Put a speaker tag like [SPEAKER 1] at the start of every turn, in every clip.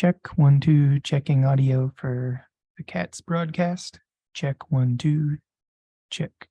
[SPEAKER 1] Check 1 2, checking audio for the cat's broadcast. Check 1 2, check.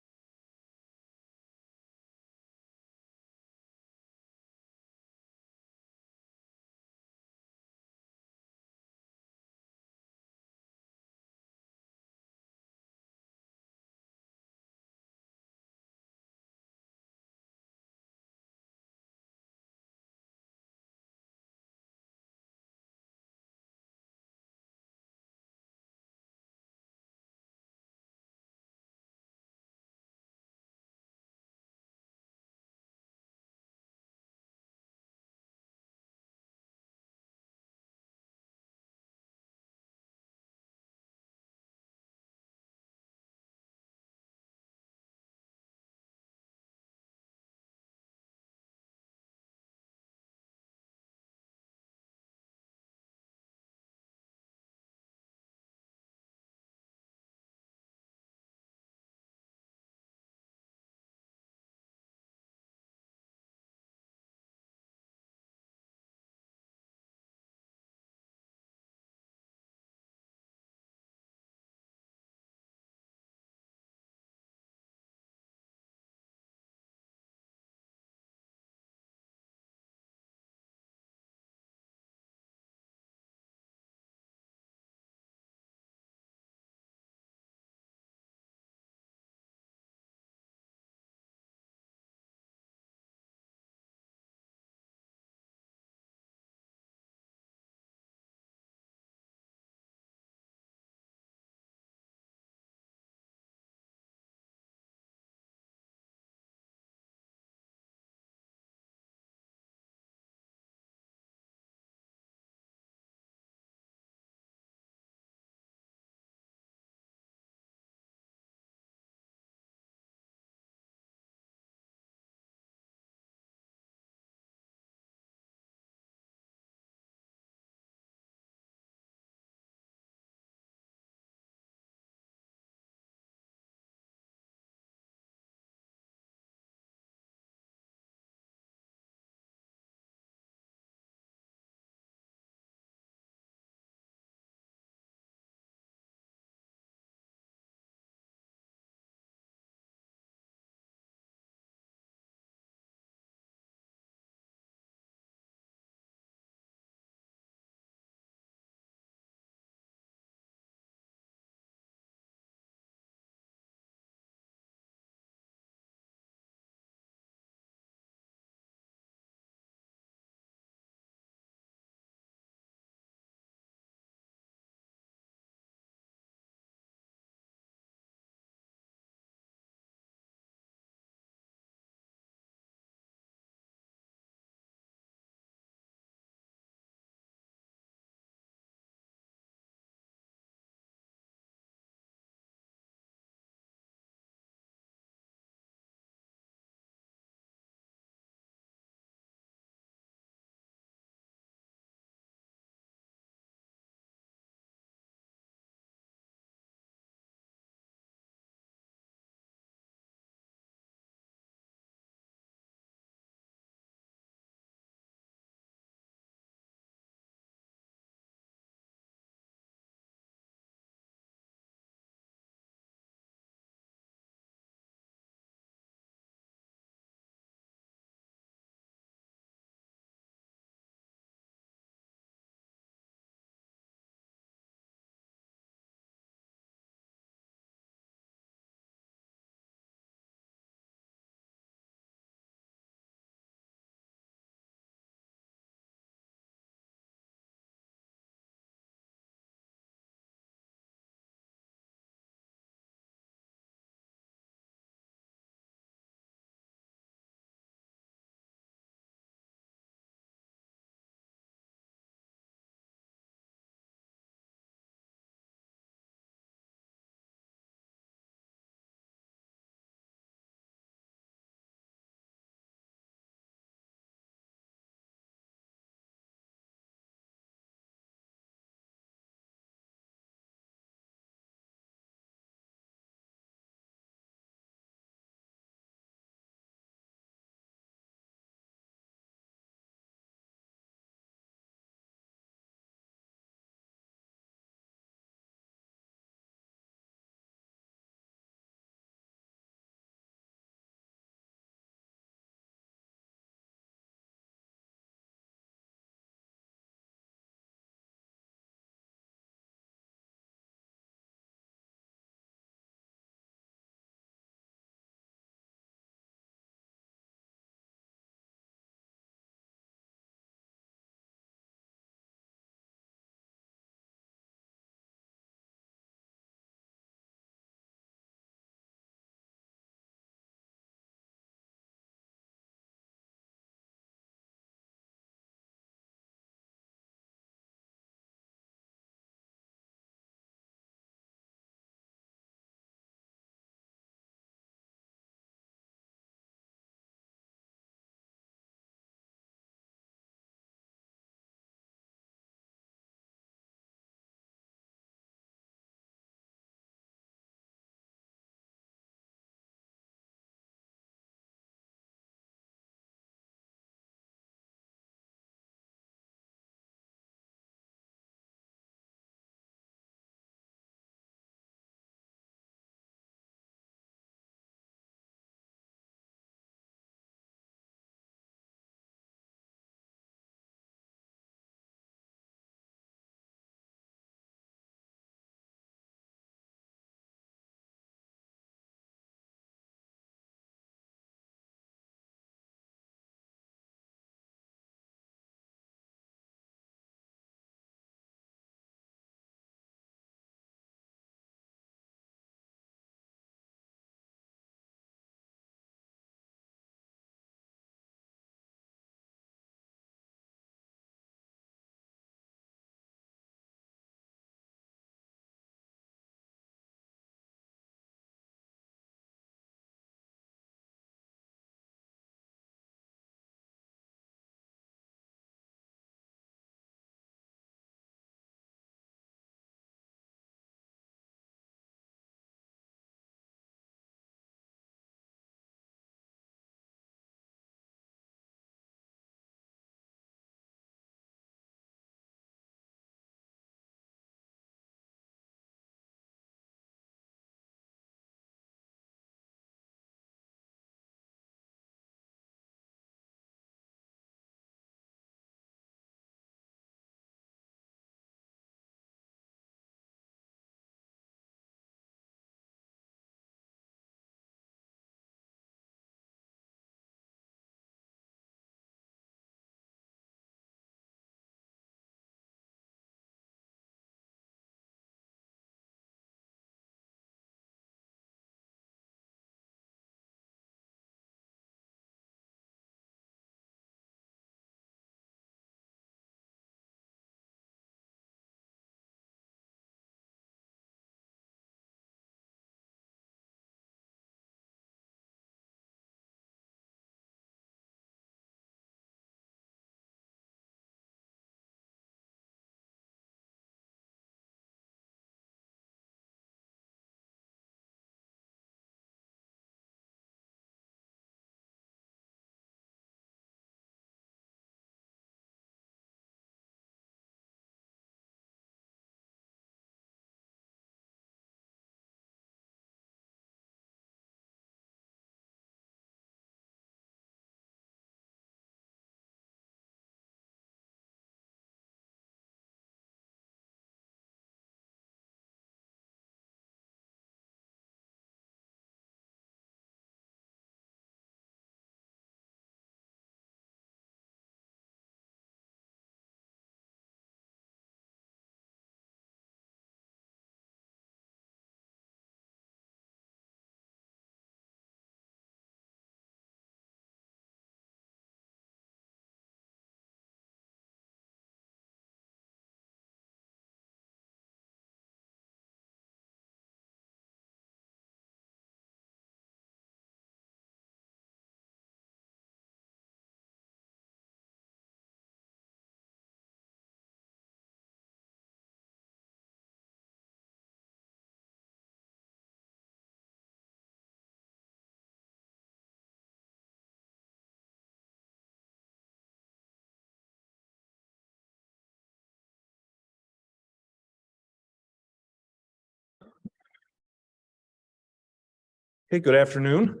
[SPEAKER 2] Hey, good afternoon,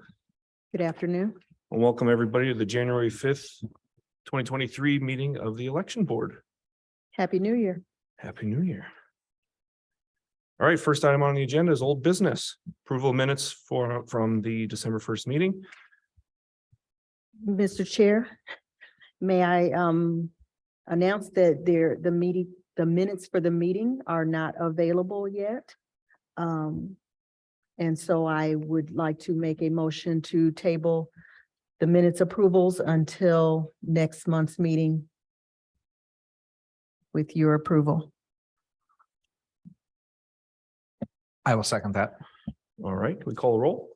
[SPEAKER 3] Good afternoon.
[SPEAKER 2] and welcome everybody to the January 5th, 2023 meeting of the Election Board.
[SPEAKER 3] Happy New Year.
[SPEAKER 2] Happy New Year. All right, first item on the agenda is old business. Approval of minutes from the December 1st meeting.
[SPEAKER 3] Mr. Chair, may I announce that the minutes for the meeting are not available yet. And so I would like to make a motion to table the minutes approvals until next month's meeting with your approval.
[SPEAKER 4] I will second that.
[SPEAKER 2] All right, we call a roll.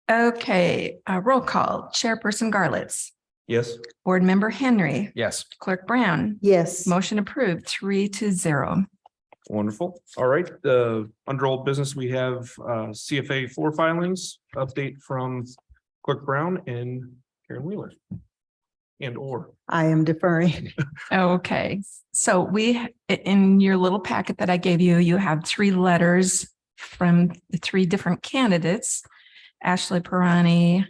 [SPEAKER 5] Okay, roll call. Chairperson Garlitz,
[SPEAKER 2] Yes.
[SPEAKER 5] Board Member Henry,
[SPEAKER 4] Yes.
[SPEAKER 5] Clerk Brown.
[SPEAKER 3] Yes.
[SPEAKER 5] Motion approved 3-0.
[SPEAKER 2] Wonderful. All right, under old business, we have CFA 4 filings, update from Clerk Brown and Karen Wheeler.
[SPEAKER 3] I am deferring.
[SPEAKER 5] Okay, so in your little packet that I gave you, you have 3 letters from the 3 different candidates, Ashley Pirani,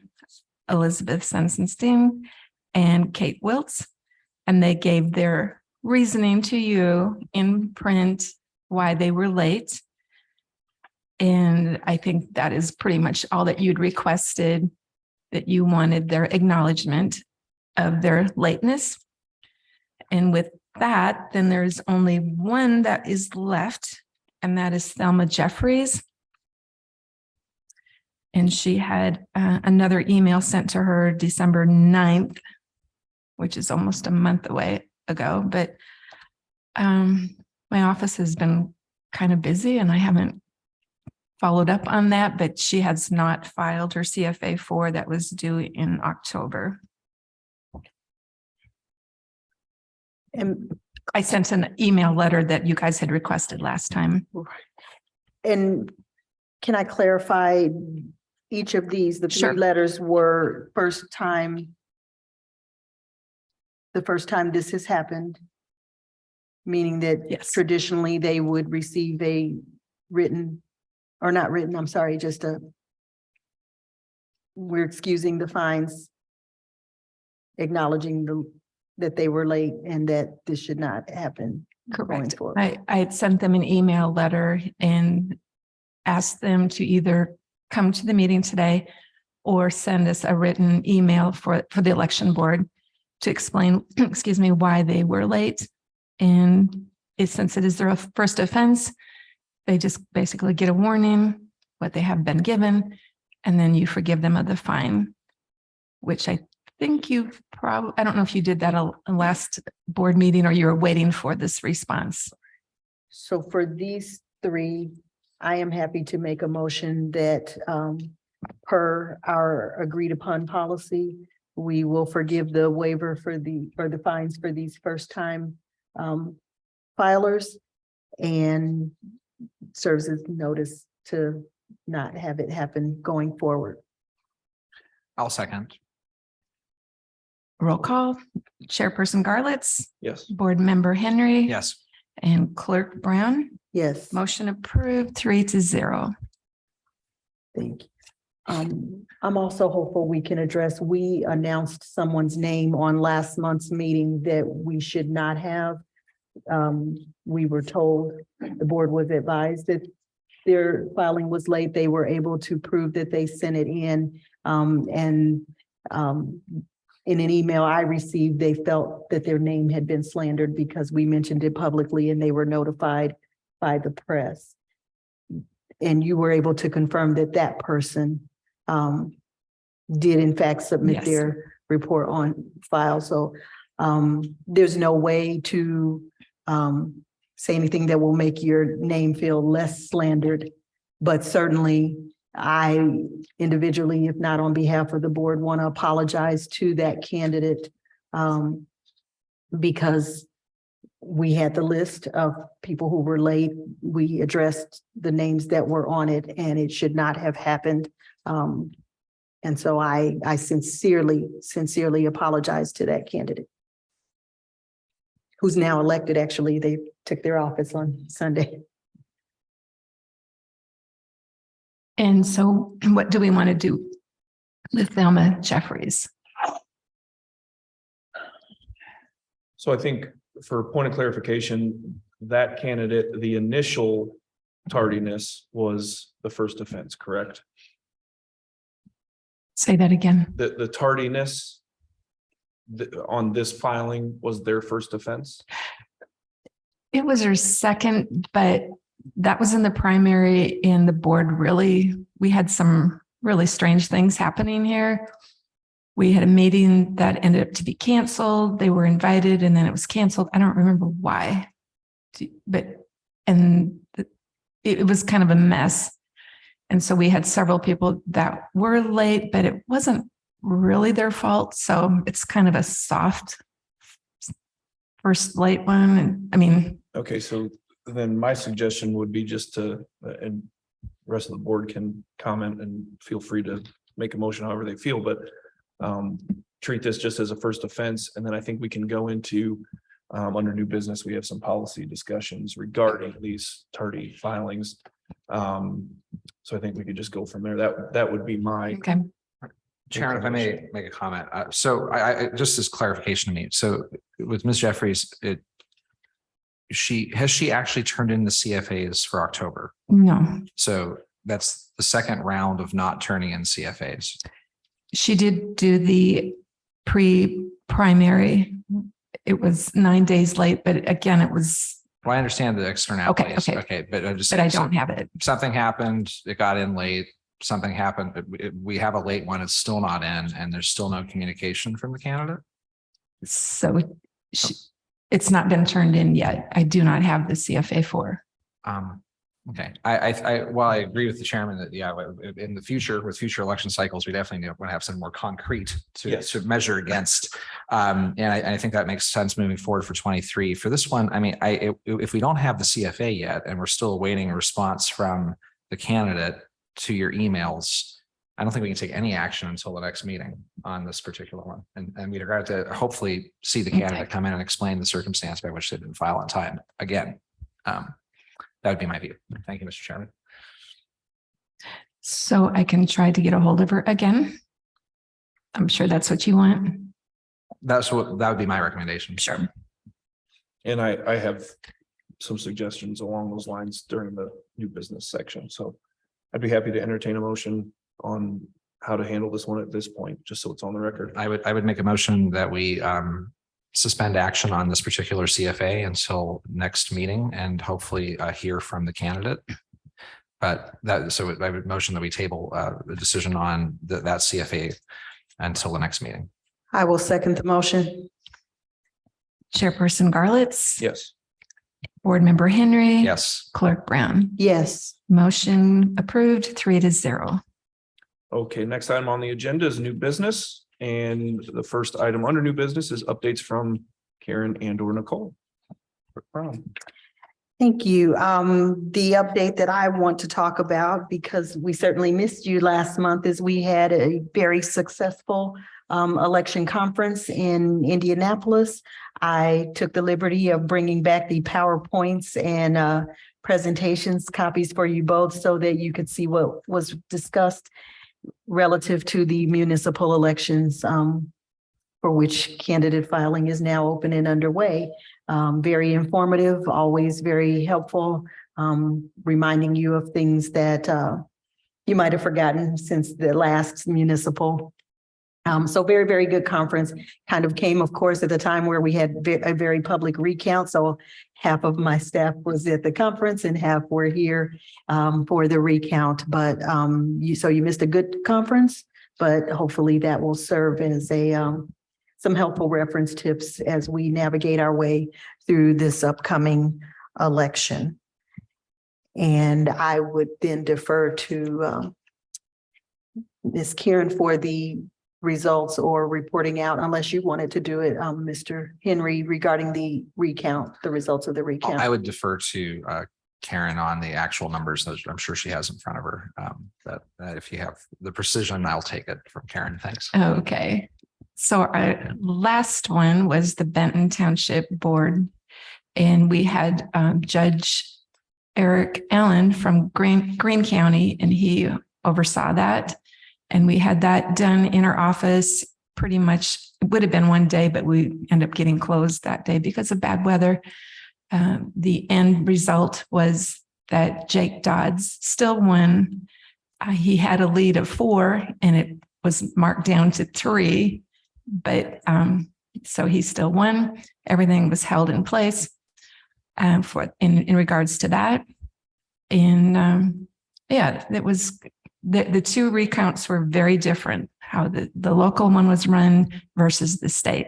[SPEAKER 5] Elizabeth Sensenstein, and Kate Wiltz. And they gave their reasoning to you in print, why they were late. And I think that is pretty much all that you'd requested, that you wanted their acknowledgement of their lateness. And with that, then there's only one that is left, and that is Thelma Jeffries. And she had another email sent to her December 9th, which is almost a month ago. But my office has been kind of busy and I haven't followed up on that, but she has not filed her CFA 4 that was due in October.
[SPEAKER 3] And
[SPEAKER 5] I sent an email letter that you guys had requested last time.
[SPEAKER 3] And can I clarify each of these? The 3
[SPEAKER 5] Sure.
[SPEAKER 3] letters were the first time this has happened, meaning that
[SPEAKER 5] Yes.
[SPEAKER 3] traditionally they would receive a written, or not written, I'm sorry, just we're excusing the fines, acknowledging that they were late and that this should not happen going
[SPEAKER 5] Correct.
[SPEAKER 3] forward.
[SPEAKER 5] I had sent them an email letter and asked them to either come to the meeting today or send us a written email for the election board to explain, excuse me, why they were late. And since it is their first offense, they just basically get a warning, what they have been given, and then you forgive them of the fine, which I think you've probably, I don't know if you did that last board meeting or you were waiting for this response.
[SPEAKER 3] So for these 3, I am happy to make a motion that per our agreed upon policy, we will forgive the waiver for the fines for these first time filers and serves as notice to not have it happen going forward.
[SPEAKER 4] I'll second.
[SPEAKER 5] Roll call. Chairperson Garlitz,
[SPEAKER 2] Yes.
[SPEAKER 5] Board Member Henry.
[SPEAKER 4] Yes.
[SPEAKER 5] And Clerk Brown.
[SPEAKER 3] Yes.
[SPEAKER 5] Motion approved 3-0.
[SPEAKER 3] Thank you. I'm also hopeful we can address, we announced someone's name on last month's meeting that we should not have. We were told, the board was advised that their filing was late. They were able to prove that they sent it in. In an email I received, they felt that their name had been slandered because we mentioned it publicly and they were notified by the press. And you were able to confirm that that person did in fact submit
[SPEAKER 5] Yes.
[SPEAKER 3] their report on file. So there's no way to say anything that will make your name feel less slandered. But certainly I individually, if not on behalf of the board, want to apologize to that candidate because we had the list of people who were late. We addressed the names that were on it and it should not have happened. And so I sincerely apologize to that candidate. who's now elected. Actually, they took their office on Sunday.
[SPEAKER 5] And so what do we want to do with Thelma Jeffries?
[SPEAKER 2] So I think for point of clarification, that candidate, the initial tardiness was the first offense, correct?
[SPEAKER 5] Say that again.
[SPEAKER 2] The tardiness on this filing was their first offense?
[SPEAKER 5] It was her second, but that was in the primary, and the board really, we had some really strange things happening here. We had a meeting that ended up to be canceled. They were invited and then it was canceled. I don't remember why. It was kind of a mess. And so we had several people that were late, but it wasn't really their fault. So it's kind of a soft first late one. I mean,
[SPEAKER 2] Okay, so then my suggestion would be just to, and the rest of the board can comment and feel free to make a motion however they feel, but treat this just as a first offense. And then I think we can go into under new business, we have some policy discussions regarding these tardy filings. So I think we could just go from there. That would be my.
[SPEAKER 5] okay.
[SPEAKER 4] Chairman, if I may make a comment. So I just as clarification to me. So with Ms. Jeffries, has she actually turned in the CFAs for October?
[SPEAKER 5] No,
[SPEAKER 4] So that's the second round of not turning in CFAs.
[SPEAKER 5] she did do the pre-primary. It was 9 days late, but again, it was,
[SPEAKER 4] Well, I understand the externalities.
[SPEAKER 5] okay.
[SPEAKER 4] Okay, but I just.
[SPEAKER 5] but I don't have it.
[SPEAKER 4] Something happened, it got in late, something happened, we have a late one, it's still not in, and there's still no communication from the candidate?
[SPEAKER 5] So it's not been turned in yet. I do not have the CFA 4.
[SPEAKER 4] Okay, while I agree with the chairman that, yeah, in the future, with future election cycles, we definitely want to have some more concrete to measure against. And I think that makes sense moving forward for 23. For this one, I mean, if we don't have the CFA yet, and we're still awaiting a response from the candidate to your emails, I don't think we can take any action until the next meeting on this particular one. And we'd have to hopefully see the candidate come in and explain the circumstance by which they didn't file on time again. That would be my view. Thank you, Mr. Chairman.
[SPEAKER 5] So I can try to get a hold of her again. I'm sure that's what you want.
[SPEAKER 4] That would be my recommendation.
[SPEAKER 5] Sure.
[SPEAKER 2] And I have some suggestions along those lines during the new business section. So I'd be happy to entertain a motion on how to handle this one at this point, just so it's on the record.
[SPEAKER 4] I would make a motion that we suspend action on this particular CFA until next meeting and hopefully hear from the candidate. But so I would motion that we table the decision on that CFA until the next meeting.
[SPEAKER 3] I will second the motion.
[SPEAKER 5] Chairperson Garlitz.
[SPEAKER 2] Yes.
[SPEAKER 5] Board Member Henry.
[SPEAKER 4] Yes.
[SPEAKER 5] Clerk Brown.
[SPEAKER 3] Yes.
[SPEAKER 5] Motion approved 3-0.
[SPEAKER 2] Okay, next item on the agenda is new business. And the first item under new business is updates from Karen and/or Nicole. Brown.
[SPEAKER 3] Thank you. The update that I want to talk about, because we certainly missed you last month, is we had a very successful election conference in Indianapolis. I took the liberty of bringing back the PowerPoints and presentations copies for you both so that you could see what was discussed relative to the municipal elections for which candidate filing is now open and underway. Very informative, always very helpful, reminding you of things that you might have forgotten since the last municipal. So very, very good conference. Kind of came, of course, at the time where we had a very public recount. So half of my staff was at the conference and half were here for the recount. But so you missed a good conference, but hopefully that will serve as some helpful reference tips as we navigate our way through this upcoming election. And I would then defer to Ms. Karen for the results or reporting out, unless you wanted to do it, Mr. Henry, regarding the recount, the results of the recount.
[SPEAKER 4] I would defer to Karen on the actual numbers that I'm sure she has in front of her. That if you have the precision, I'll take it from Karen. Thanks.
[SPEAKER 5] Okay. So our last one was the Benton Township Board. And we had Judge Eric Allen from Greene County, and he oversaw that. And we had that done in our office pretty much. It would have been one day, but we ended up getting closed that day because of bad weather. The end result was that Jake Dodds still won. He had a lead of 4 and it was marked down to 3, but so he still won. Everything was held in place for in regards to that. And yeah, it was the 2 recounts were very different, how the local one was run versus the state.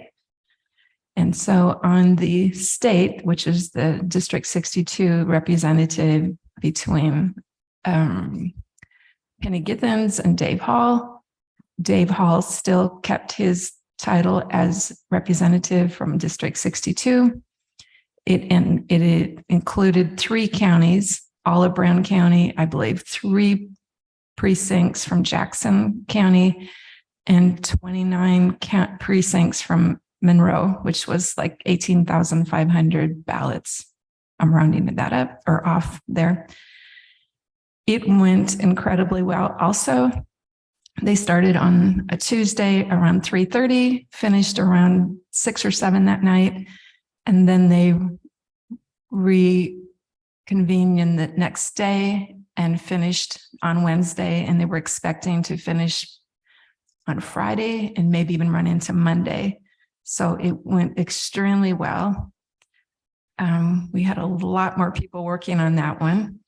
[SPEAKER 5] And so on the state, which is the District 62 representative between Penny Githens and Dave Hall still kept his title as representative from District 62. It included 3 counties, all of Brown County, I believe 3 precincts from Jackson County, and 29 precincts from Monroe, which was like 18,500 ballots. I'm rounding that up or off there. It went incredibly well. Also, they started on a Tuesday around 3:30, finished around 6 or 7 that night, and then they reconvened in the next day and finished on Wednesday, and they were expecting to finish on Friday and maybe even run into Monday. So it went extremely well. We had a lot more people working on that one.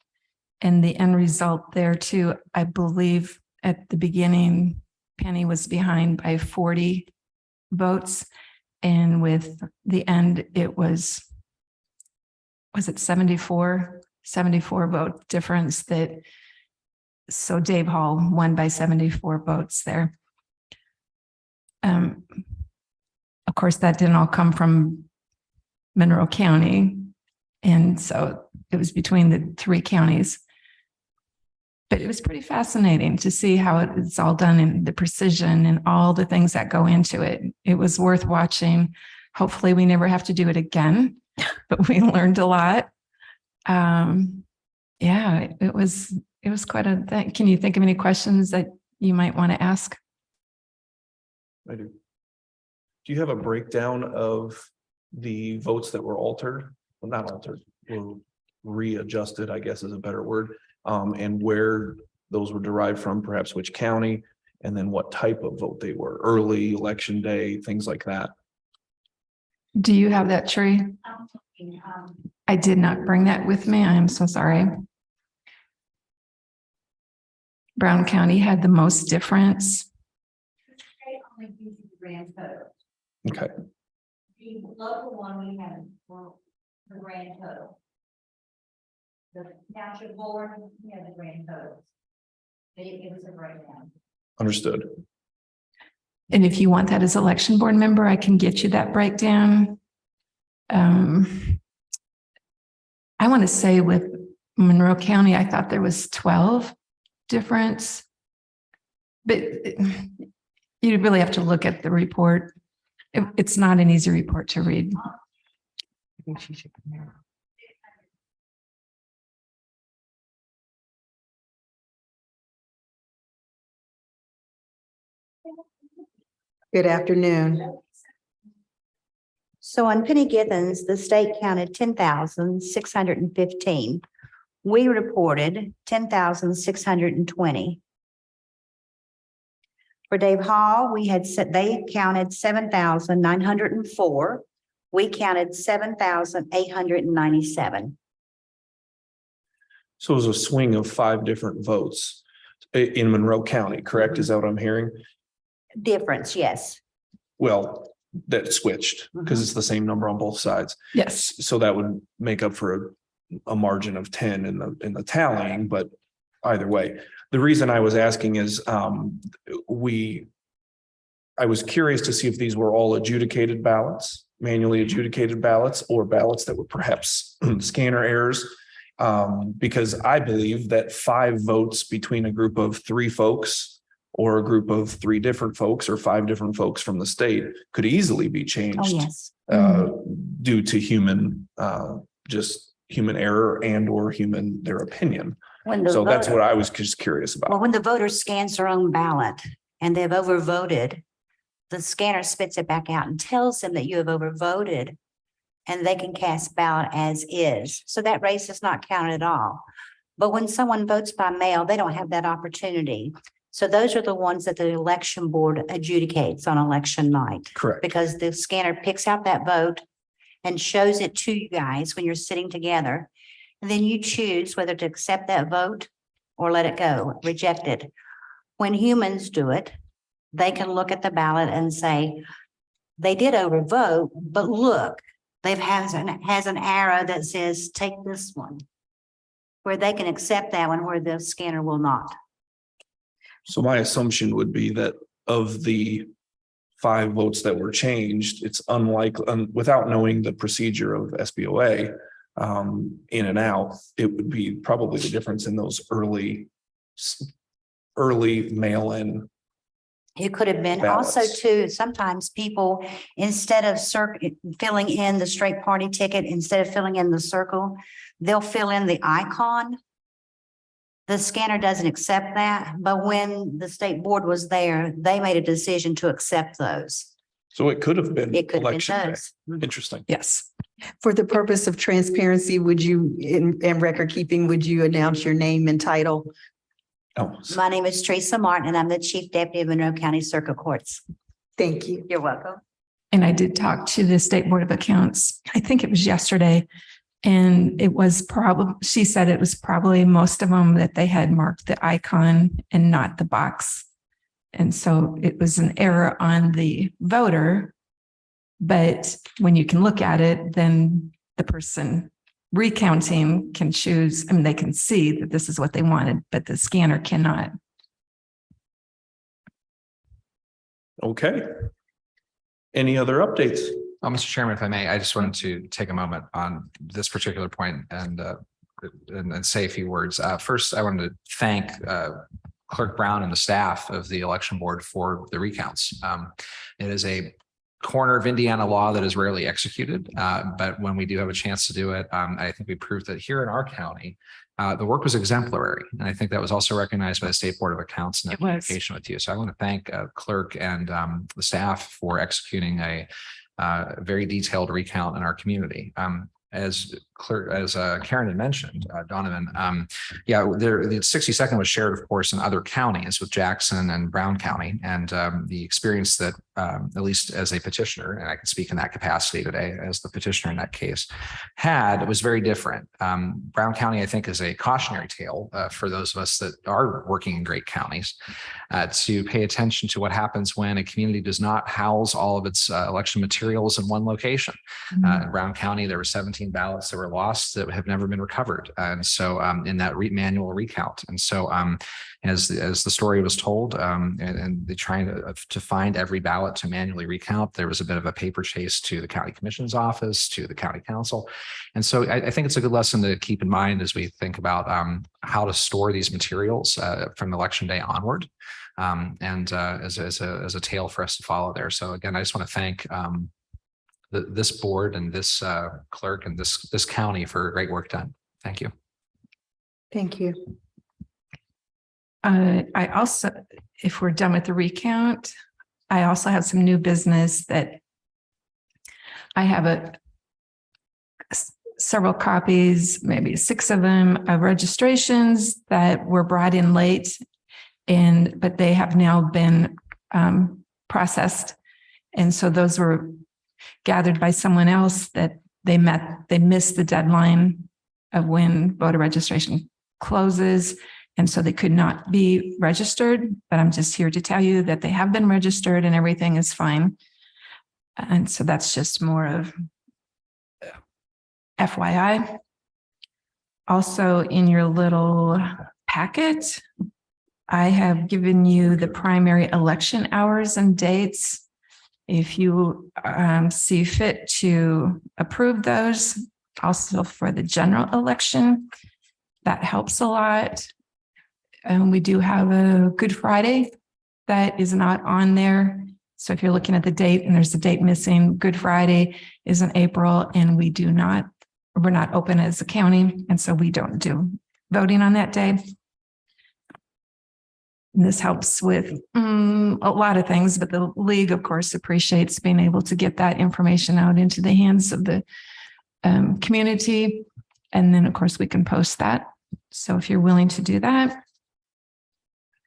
[SPEAKER 5] And the end result there too, I believe at the beginning, Penny was behind by 40 votes. And with the end, it was it 74 vote difference so Dave Hall won by 74 votes there. Of course, that didn't all come from Monroe County. And so it was between the 3 counties. But it was pretty fascinating to see how it's all done and the precision and all the things that go into it. It was worth watching. Hopefully we never have to do it again, but we learned a lot. Yeah, it was quite a thing. Can you think of any questions that you might want to ask?
[SPEAKER 2] I do. Do you have a breakdown of the votes that were altered? Well, not altered, were readjusted, I guess is a better word. And where those were derived from, perhaps which county, and then what type of vote they were, early, election day, things like that.
[SPEAKER 5] Do you have that, Tree? I did not bring that with me. I am so sorry. Brown County had the most difference.
[SPEAKER 2] Okay.
[SPEAKER 6] The local one we had for the grand total. The township board, we had the grand totals. It was a breakdown.
[SPEAKER 2] Understood.
[SPEAKER 5] And if you want that as election board member, I can get you that breakdown. I want to say with Monroe County, I thought there was 12 difference, but you really have to look at the report. It's not an easy report to read. I think she should come here.
[SPEAKER 3] Good afternoon.
[SPEAKER 6] So on Penny Githens, the state counted 10,615. We reported 10,620. For Dave Hall, they counted 7,904. We counted 7,897.
[SPEAKER 2] So it was a swing of 5 different votes in Monroe County, correct? Is that what I'm hearing?
[SPEAKER 6] Difference, yes.
[SPEAKER 2] Well, that switched because it's the same number on both sides.
[SPEAKER 5] Yes.
[SPEAKER 2] So that would make up for a margin of 10 in the tallying, but either way, the reason I was asking is I was curious to see if these were all adjudicated ballots, manually adjudicated ballots, or ballots that were perhaps scanner errors. Because I believe that 5 votes between a group of 3 folks or a group of 3 different folks or 5 different folks from the state could easily be
[SPEAKER 6] Oh,
[SPEAKER 2] changed
[SPEAKER 6] yes.
[SPEAKER 2] due to just human error and or their opinion.
[SPEAKER 7] When the
[SPEAKER 2] So that's
[SPEAKER 7] voter-
[SPEAKER 2] what I was just curious
[SPEAKER 7] Well,
[SPEAKER 2] about.
[SPEAKER 7] when the voter scans their own ballot and they've overvoted, the scanner spits it back out and tells them that you have overvoted, and they can cast ballot as is. So that race is not counted at all. But when someone votes by mail, they don't have that opportunity. So those are the ones that the election board adjudicates on election night,
[SPEAKER 2] Correct.
[SPEAKER 7] because the scanner picks out that vote and shows it to you guys when you're sitting together. And then you choose whether to accept that vote or let it go, reject it. When humans do it, they can look at the ballot and say, they did overvote, but look, they've has an arrow that says, take this one. Where they can accept that one, where the scanner will not.
[SPEAKER 2] So my assumption would be that of the 5 votes that were changed, it's unlikely, without knowing the procedure of SBOA, in and out, it would be probably the difference in those early mail-in.
[SPEAKER 7] It could have been also
[SPEAKER 2] Ballots.
[SPEAKER 7] too, sometimes people, instead of filling in the straight party ticket, instead of filling in the circle, they'll fill in the icon. The scanner doesn't accept that, but when the state board was there, they made a decision to accept those.
[SPEAKER 2] So it could have been
[SPEAKER 7] It could have been
[SPEAKER 2] election day.
[SPEAKER 7] those. Mhm.
[SPEAKER 2] Interesting.
[SPEAKER 5] Yes.
[SPEAKER 3] For the purpose of transparency, would you, in record keeping, would you announce your name and title?
[SPEAKER 2] Oh,
[SPEAKER 7] My name is Teresa Martin, and I'm the Chief Deputy of Monroe County Circuit Courts.
[SPEAKER 3] Thank you.
[SPEAKER 7] You're welcome.
[SPEAKER 5] And I did talk to the State Board of Accounts, I think it was yesterday. And it was probably, she said it was probably most of them that they had marked the icon and not the box. And so it was an error on the voter. But when you can look at it, then the person recounting can choose, I mean, they can see that this is what they wanted, but the scanner cannot.
[SPEAKER 2] okay. Any other updates?
[SPEAKER 4] Mr. Chairman, if I may, I just wanted to take a moment on this particular point and say a few words. First, I wanted to thank Clerk Brown and the staff of the election board for the recounts. It is a corner of Indiana law that is rarely executed, but when we do have a chance to do it, I think we proved that here in our county, the work was exemplary. And I think that was also recognized by the State Board of Accounts in their communication with you. So I want to thank Clerk and the staff for executing a very detailed recount in our community. As Karen had mentioned, Donovan, the 60-second was shared, of course, in other counties with Jackson and Brown County. And the experience that, at least as a petitioner, and I can speak in that capacity today as the petitioner in that case, was very different. Brown County, I think, is a cautionary tale for those of us that are working in great counties to pay attention to what happens when a community does not house all of its election materials in one location. In Brown County, there were 17 ballots that were lost that have never been recovered. And so in that manual recount. And so as the story was told, and they trying to find every ballot to manually recount, there was a bit of a paper chase to the county commission's office, to the county council. And so I think it's a good lesson to keep in mind as we think about how to store these materials from election day onward. And as a tale for us to follow there. So again, I just want to thank this board and this clerk and this county for great work done. Thank you.
[SPEAKER 3] Thank you.
[SPEAKER 5] I also, if we're done with the recount, I also have some new business that I have several copies, maybe 6 of them, of registrations that were brought in late, but they have now been processed. And so those were gathered by someone else that they missed the deadline of when voter registration closes. And so they could not be registered, but I'm just here to tell you that they have been registered and everything is fine. And so that's just more of FYI. Also in your little packet, I have given you the primary election hours and dates. If you see fit to approve those, also for the general election, that helps a lot. And we do have a Good Friday that is not on there. So if you're looking at the date and there's a date missing, Good Friday is in April and we're not open as a county. And so we don't do voting on that day. And this helps with a lot of things, but the league, of course, appreciates being able to get that information out into the hands of the community. And then, of course, we can post that. So if you're willing to do that,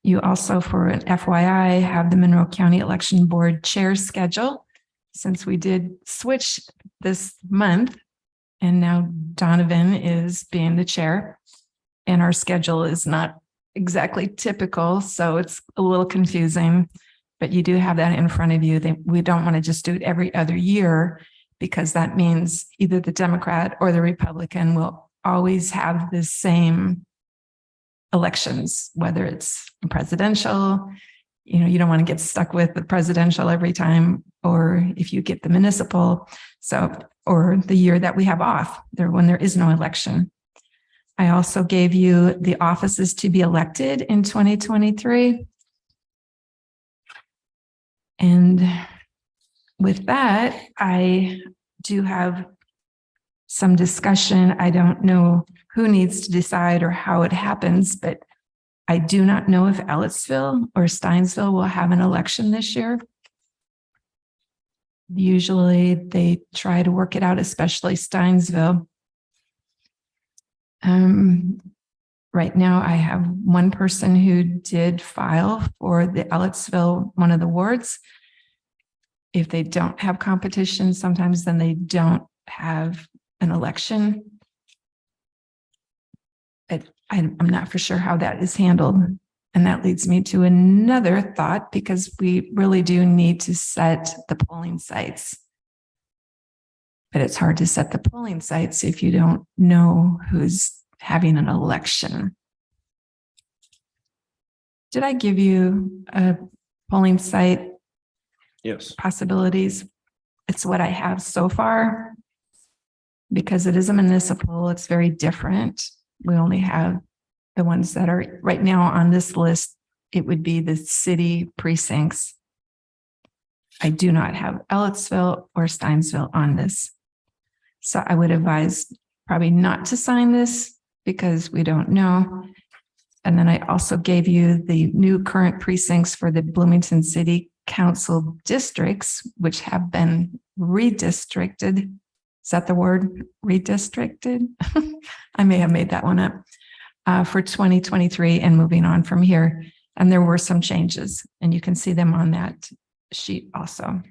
[SPEAKER 5] you also, for an FYI, have the Monroe County Election Board chair schedule. Since we did switch this month, and now Donovan is being the chair, and our schedule is not exactly typical, so it's a little confusing, but you do have that in front of you. We don't want to just do it every other year, because that means either the Democrat or the Republican will always have the same elections, whether it's presidential, you don't want to get stuck with the presidential every time, or if you get the municipal, or the year that we have off there when there is no election. I also gave you the offices to be elected in 2023. And with that, I do have some discussion. I don't know who needs to decide or how it happens, but I do not know if Ellettsville or Steinsville will have an election this year. Usually they try to work it out, especially Steinsville. Right now I have one person who did file for the Ellettsville, one of the wards. If they don't have competition, sometimes then they don't have an election. I'm not for sure how that is handled. And that leads me to another thought, because we really do need to set the polling sites. But it's hard to set the polling sites if you don't know who's having an election. Did I give you a polling site
[SPEAKER 2] Yes.
[SPEAKER 5] possibilities? It's what I have so far. Because it is a municipal, it's very different. We only have the ones that are right now on this list. It would be the city precincts. I do not have Ellettsville or Steinsville on this. So I would advise probably not to sign this because we don't know. And then I also gave you the new current precincts for the Bloomington City Council districts, which have been redistricted. Is that the word, redistricted? I may have made that one up for 2023 and moving on from here. And there were some changes, and you can see them on that sheet also.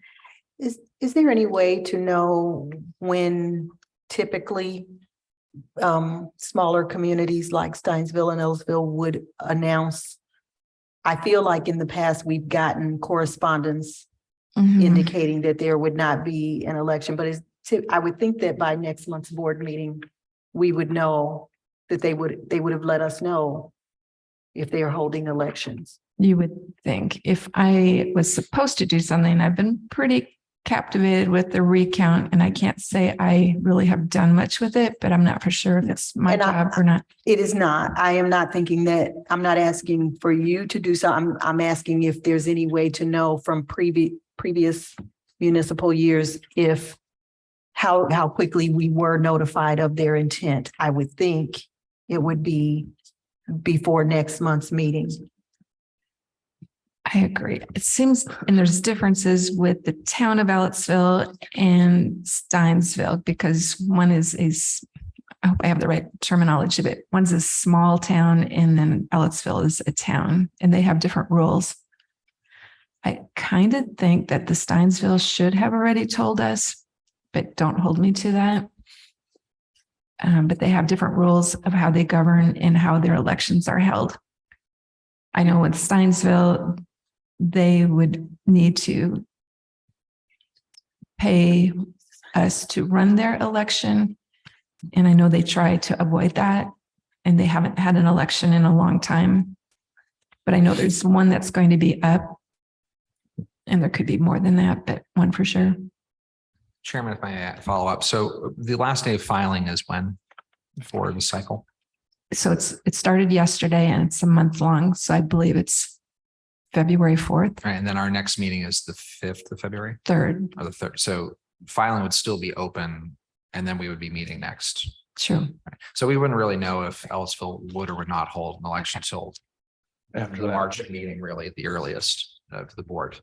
[SPEAKER 3] Is there any way to know when typically smaller communities like Steinsville and Ellettsville would announce? I feel like in the past we've gotten correspondence indicating that there would not be an election, but I would think that by next month's board meeting, we would know that they would have let us know if they are holding elections.
[SPEAKER 5] You would think. If I was supposed to do something, I've been pretty captivated with the recount, and I can't say I really have done much with it, but I'm not for sure if it's my job or not.
[SPEAKER 3] It is not. I am not thinking that. I'm not asking for you to do so. I'm asking if there's any way to know from previous municipal years if how quickly we were notified of their intent. I would think it would be before next month's meeting.
[SPEAKER 5] I agree. It seems, and there's differences with the town of Ellettsville and Steinsville, because one is I hope I have the right terminology, but one's a small town and then Ellettsville is a town, and they have different rules. I kind of think that the Steinsville should have already told us, but don't hold me to that. But they have different rules of how they govern and how their elections are held. I know with Steinsville, they would need to pay us to run their election. And I know they try to avoid that, and they haven't had an election in a long time. But I know there's one that's going to be up, and there could be more than that, but one for sure.
[SPEAKER 4] Chairman, if I follow up. So the last day of filing is when for the cycle?
[SPEAKER 5] So it started yesterday and it's a month long. So I believe it's February 4th,
[SPEAKER 4] Right, and then our next meeting is the 5th of February
[SPEAKER 5] 3rd.
[SPEAKER 4] or the 3rd. So filing would still be open and then we would be meeting next.
[SPEAKER 5] True.
[SPEAKER 4] So we wouldn't really know if Ellisville would or would not hold an election until
[SPEAKER 2] After
[SPEAKER 4] the
[SPEAKER 2] that.
[SPEAKER 4] March meeting, really at the earliest of the board.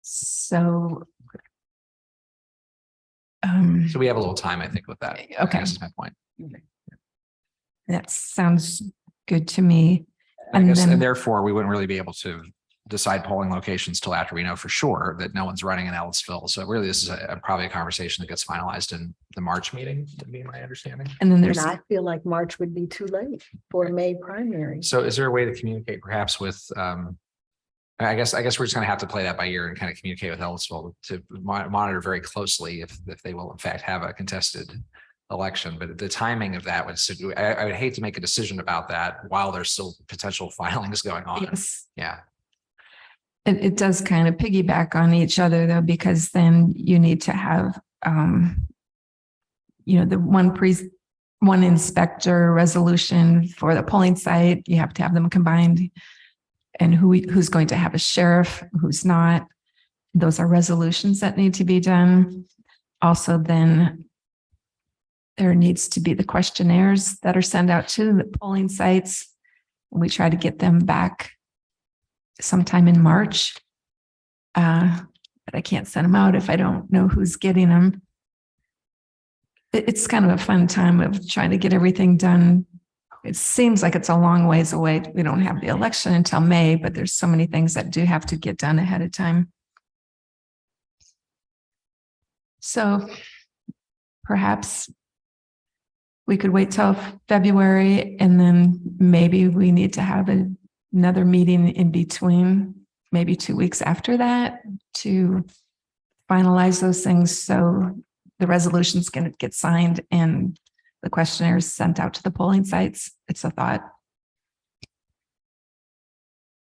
[SPEAKER 5] So.
[SPEAKER 4] So we have a little time, I think, with that. I
[SPEAKER 5] Okay.
[SPEAKER 4] guess is my point.
[SPEAKER 5] That sounds good to me.
[SPEAKER 4] I
[SPEAKER 5] And
[SPEAKER 4] guess,
[SPEAKER 5] then-
[SPEAKER 4] and therefore, we wouldn't really be able to decide polling locations till after we know for sure that no one's running in Ellisville. So really, this is probably a conversation that gets finalized in the March meeting, would be my understanding.
[SPEAKER 5] And then
[SPEAKER 3] And
[SPEAKER 5] there's,
[SPEAKER 3] I feel like March would be too late for a May primary.
[SPEAKER 4] So is there a way to communicate perhaps with, I guess we're just gonna have to play that by ear and kind of communicate with Ellisville to monitor very closely if they will in fact have a contested election. But the timing of that would, I would hate to make a decision about that while there's still potential filings going on.
[SPEAKER 5] yes,
[SPEAKER 4] Yeah.
[SPEAKER 5] it does kind of piggyback on each other though, because then you need to have, the one inspector resolution for the polling site. You have to have them combined. And who's going to have a sheriff, who's not. Those are resolutions that need to be done. Also, then there needs to be the questionnaires that are sent out to the polling sites. We try to get them back sometime in March. But I can't send them out if I don't know who's getting them. It's kind of a fun time of trying to get everything done. It seems like it's a long ways away. We don't have the election until May, but there's so many things that do have to get done ahead of time. So perhaps we could wait till February and then maybe we need to have another meeting in between, maybe 2 weeks after that to finalize those things. So the resolution's going to get signed and the questionnaires sent out to the polling sites. It's a thought.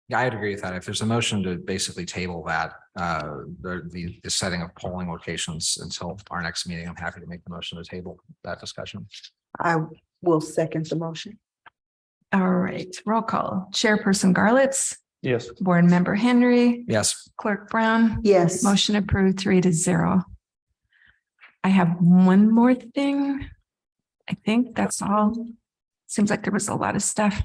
[SPEAKER 4] Yeah, I'd agree with that. If there's a motion to basically table that, the setting of polling locations until our next meeting, I'm happy to make the motion to table that discussion.
[SPEAKER 3] I will second the motion.
[SPEAKER 5] All right, roll call. Chairperson Garlitz,
[SPEAKER 2] Yes.
[SPEAKER 5] Board Member Henry,
[SPEAKER 4] Yes,
[SPEAKER 5] Clerk Brown.
[SPEAKER 3] Yes.
[SPEAKER 5] Motion approved 3-0. I have one more thing. I think that's all. Seems like there was a lot of stuff.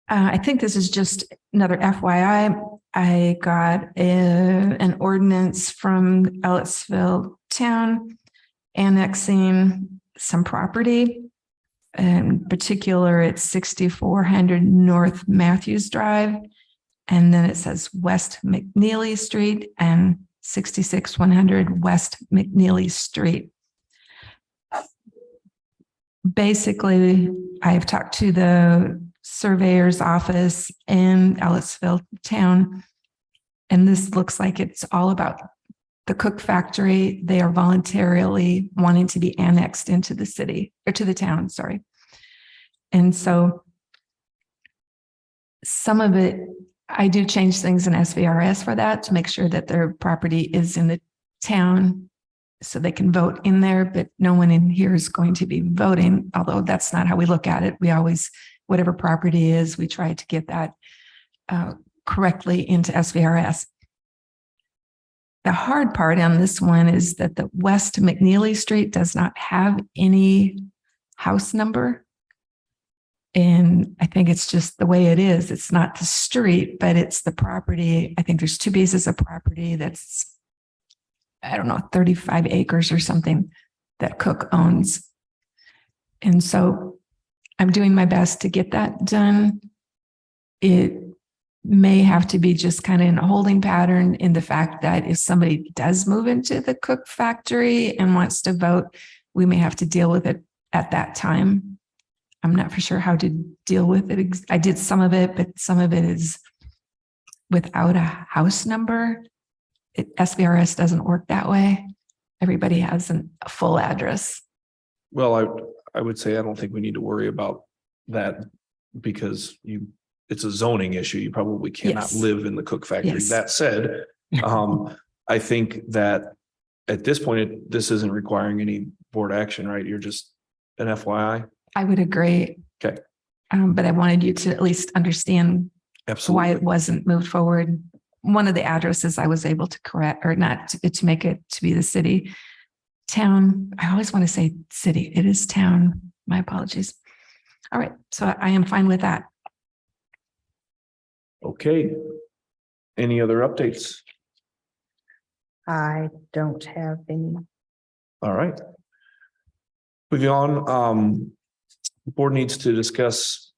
[SPEAKER 5] I think this is just another FYI. I got an ordinance from Ellisville Town annexing some property. In particular, it's 6400 North Matthews Drive. And then it says West McNeely Street and 6600 West McNeely Street. Basically, I've talked to the surveyor's office in Ellisville Town, and this looks like it's all about the Cook factory. They are voluntarily wanting to be annexed into the city or to the town, sorry. And so some of it, I do change things in SVRS for that to make sure that their property is in the town so they can vote in there, but no one in here is going to be voting, although that's not how we look at it. We always, whatever property is, we try to get that correctly into SVRS. The hard part on this one is that the West McNeely Street does not have any house number. And I think it's just the way it is. It's not the street, but it's the property. I think there's 2 pieces of property that's, I don't know, 35 acres or something that Cook owns. And so I'm doing my best to get that done. It may have to be just kind of in a holding pattern in the fact that if somebody does move into the Cook factory and wants to vote, we may have to deal with it at that time. I'm not for sure how to deal with it. I did some of it, but some of it is without a house number. SVRS doesn't work that way. Everybody has a full address.
[SPEAKER 2] Well, I would say I don't think we need to worry about that because it's a zoning issue. You probably cannot
[SPEAKER 5] Yes.
[SPEAKER 2] live in the Cook factory.
[SPEAKER 5] Yes.
[SPEAKER 2] That said, I think that at this point, this isn't requiring any board action, right? You're just an FYI.
[SPEAKER 5] I would agree.
[SPEAKER 2] Okay.
[SPEAKER 5] But I wanted you to at least understand why
[SPEAKER 2] Absolutely.
[SPEAKER 5] it wasn't moved forward. One of the addresses I was able to correct or not to make it to be the city. Town, I always want to say city. It is town. My apologies. All right. So I am fine with that.
[SPEAKER 2] Okay. Any other updates?
[SPEAKER 3] I don't have any.
[SPEAKER 2] All right. Moving on, the board needs to discuss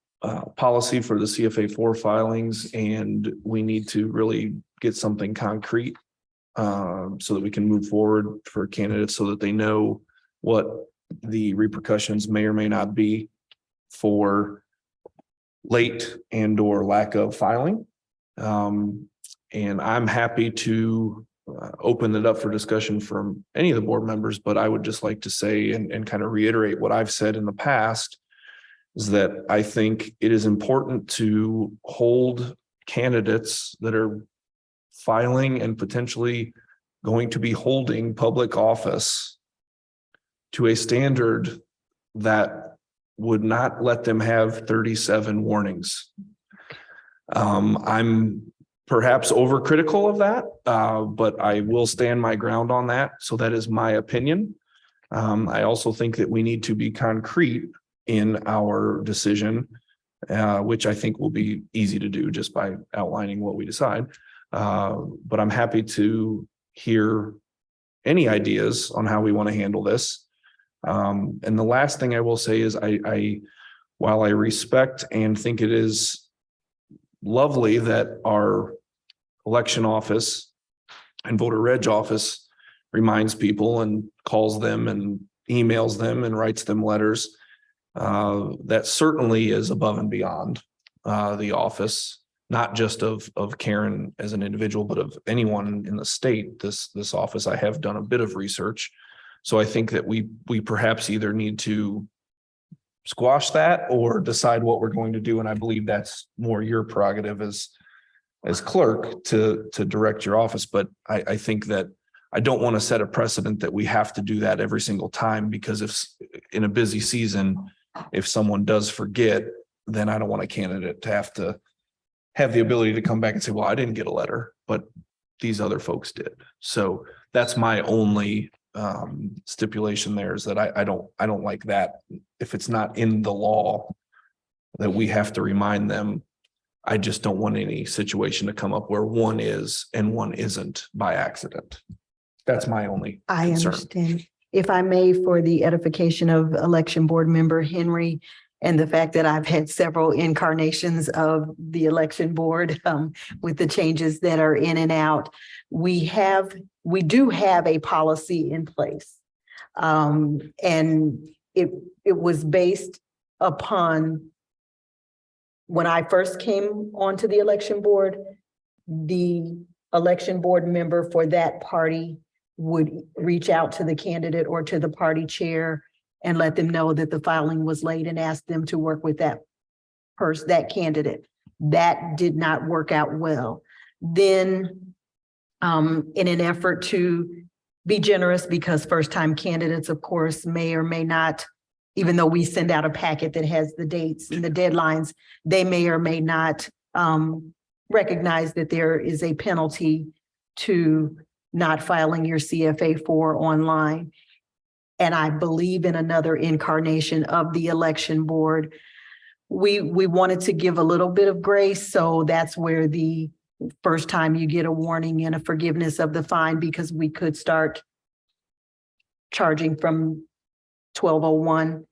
[SPEAKER 2] policy for the CFA 4 filings, and we need to really get something concrete so that we can move forward for candidates so that they know what the repercussions may or may not be for late and or lack of filing. And I'm happy to open it up for discussion from any of the board members, but I would just like to say and kind of reiterate what I've said in the past is that I think it is important to hold candidates that are filing and potentially going to be holding public office to a standard that would not let them have 37 warnings. I'm perhaps overcritical of that, but I will stand my ground on that. So that is my opinion. I also think that we need to be concrete in our decision, which I think will be easy to do just by outlining what we decide. But I'm happy to hear any ideas on how we want to handle this. And the last thing I will say is while I respect and think it is lovely that our election office and voter reg office reminds people and calls them and emails them and writes them letters. That certainly is above and beyond the office, not just of Karen as an individual, but of anyone in the state. This office, I have done a bit of research. So I think that we perhaps either need to squash that or decide what we're going to do. And I believe that's more your prerogative as clerk to direct your office. But I think that I don't want to set a precedent that we have to do that every single time, because if in a busy season, if someone does forget, then I don't want a candidate to have the ability to come back and say, well, I didn't get a letter, but these other folks did. So that's my only stipulation there, is that I don't like that. If it's not in the law that we have to remind them, I just don't want any situation to come up where one is and one isn't by accident. That's my only
[SPEAKER 3] I
[SPEAKER 2] concern.
[SPEAKER 3] understand. If I may, for the edification of election board member Henry, and the fact that I've had several incarnations of the election board with the changes that are in and out, we do have a policy in place. And it was based upon when I first came onto the election board, the election board member for that party would reach out to the candidate or to the party chair and let them know that the filing was late and ask them to work with that candidate. That did not work out well. Then in an effort to be generous, because first-time candidates, of course, may or may not, even though we send out a packet that has the dates and the deadlines, they may or may not recognize that there is a penalty to not filing your CFA 4 online. And I believe in another incarnation of the election board, we wanted to give a little bit of grace. So that's where the first time you get a warning and a forgiveness of the fine, because we could start charging from 1201.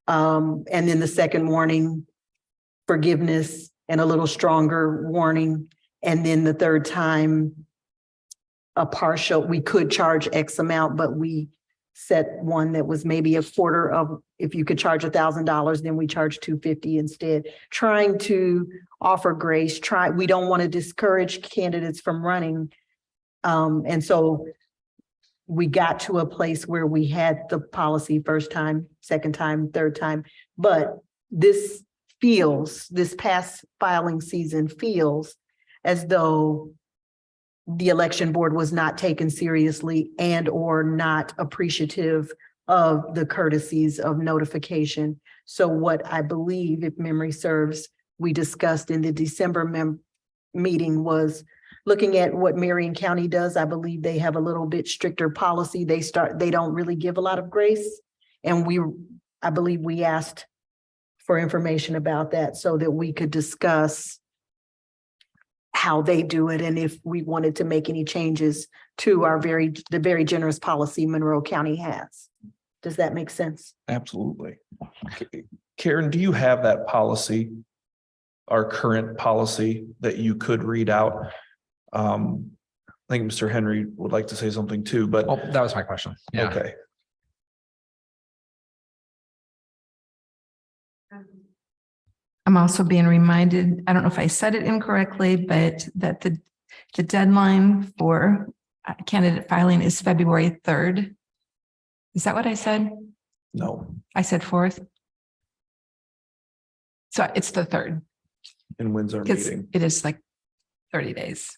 [SPEAKER 3] And then the second warning, forgiveness and a little stronger warning. And then the third time, a partial, we could charge X amount, but we set one that was maybe a quarter of, if you could charge $1,000, then we charge $250 instead, trying to offer grace. We don't want to discourage candidates from running. And so we got to a place where we had the policy first time, second time, third time, but this past filing season feels as though the election board was not taken seriously and or not appreciative of the courtesies of notification. So what I believe, if memory serves, we discussed in the December meeting was looking at what Marion County does. I believe they have a little bit stricter policy. They don't really give a lot of grace. And I believe we asked for information about that so that we could discuss how they do it and if we wanted to make any changes to the very generous policy Monroe County has. Does that make sense?
[SPEAKER 2] Absolutely. Karen, do you have that policy? Our current policy that you could read out? I think Mr. Henry would like to say something too, but
[SPEAKER 4] Well, that was my question. Yeah.
[SPEAKER 2] okay.
[SPEAKER 5] I'm also being reminded, I don't know if I said it incorrectly, but that the deadline for candidate filing is February 3rd. Is that what I said?
[SPEAKER 2] No,
[SPEAKER 5] I said 4th. So it's the 3rd.
[SPEAKER 2] and when's our
[SPEAKER 5] Because
[SPEAKER 2] meeting?
[SPEAKER 5] it is like 30 days.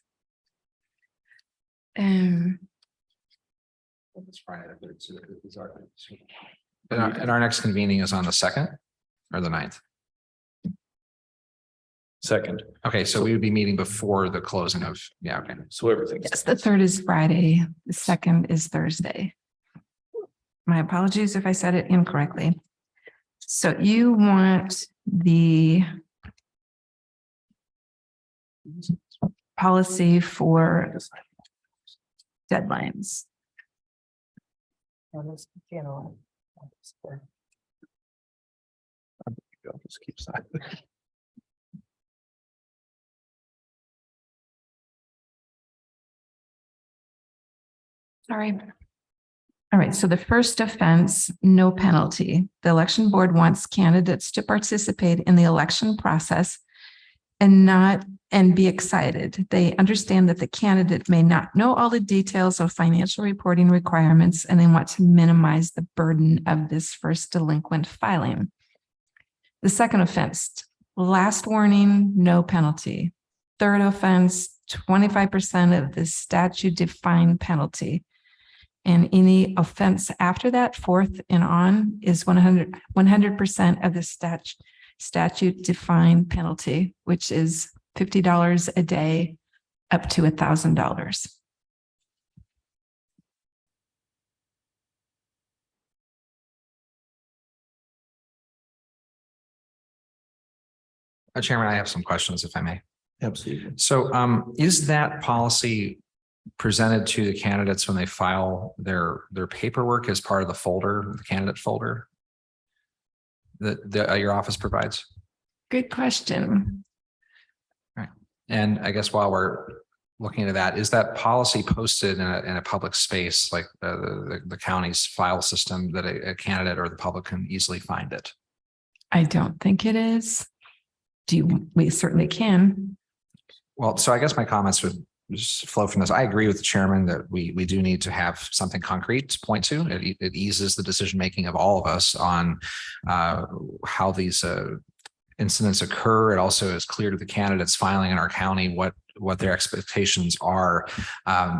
[SPEAKER 4] It's Friday, the 3rd, so it's our- And our next convening is on the 2nd or the 9th.
[SPEAKER 2] Second,
[SPEAKER 4] Okay, so we would be meeting before the closing of, yeah, okay.
[SPEAKER 2] so everything's.
[SPEAKER 5] Yes, the 3rd is Friday, the 2nd is Thursday. My apologies if I said it incorrectly. So you want the policy for deadlines.
[SPEAKER 2] I'll just keep silent.
[SPEAKER 5] Sorry. All right, so the first offense, no penalty. The election board wants candidates to participate in the election process and be excited. They understand that the candidate may not know all the details of financial reporting requirements, and they want to minimize the burden of this first delinquent filing. The second offense, last warning, no penalty. Third offense, 25% of the statute-defined penalty. And any offense after that, fourth and on, is 100% of the statute-defined penalty, which is $50 a day, up to $1,000.
[SPEAKER 4] Chairman, I have some questions if I may.
[SPEAKER 2] Absolutely.
[SPEAKER 4] So is that policy presented to the candidates when they file their paperwork as part of the folder, the candidate folder that your office provides?
[SPEAKER 5] Good question.
[SPEAKER 4] And I guess while we're looking into that, is that policy posted in a public space like the county's file system that a candidate or the public can easily find it?
[SPEAKER 5] I don't think it is. We certainly can.
[SPEAKER 4] Well, so I guess my comments would just flow from this. I agree with the chairman that we do need to have something concrete to point to. It eases the decision-making of all of us on how these incidents occur. It also is clear to the candidates filing in our county what their expectations are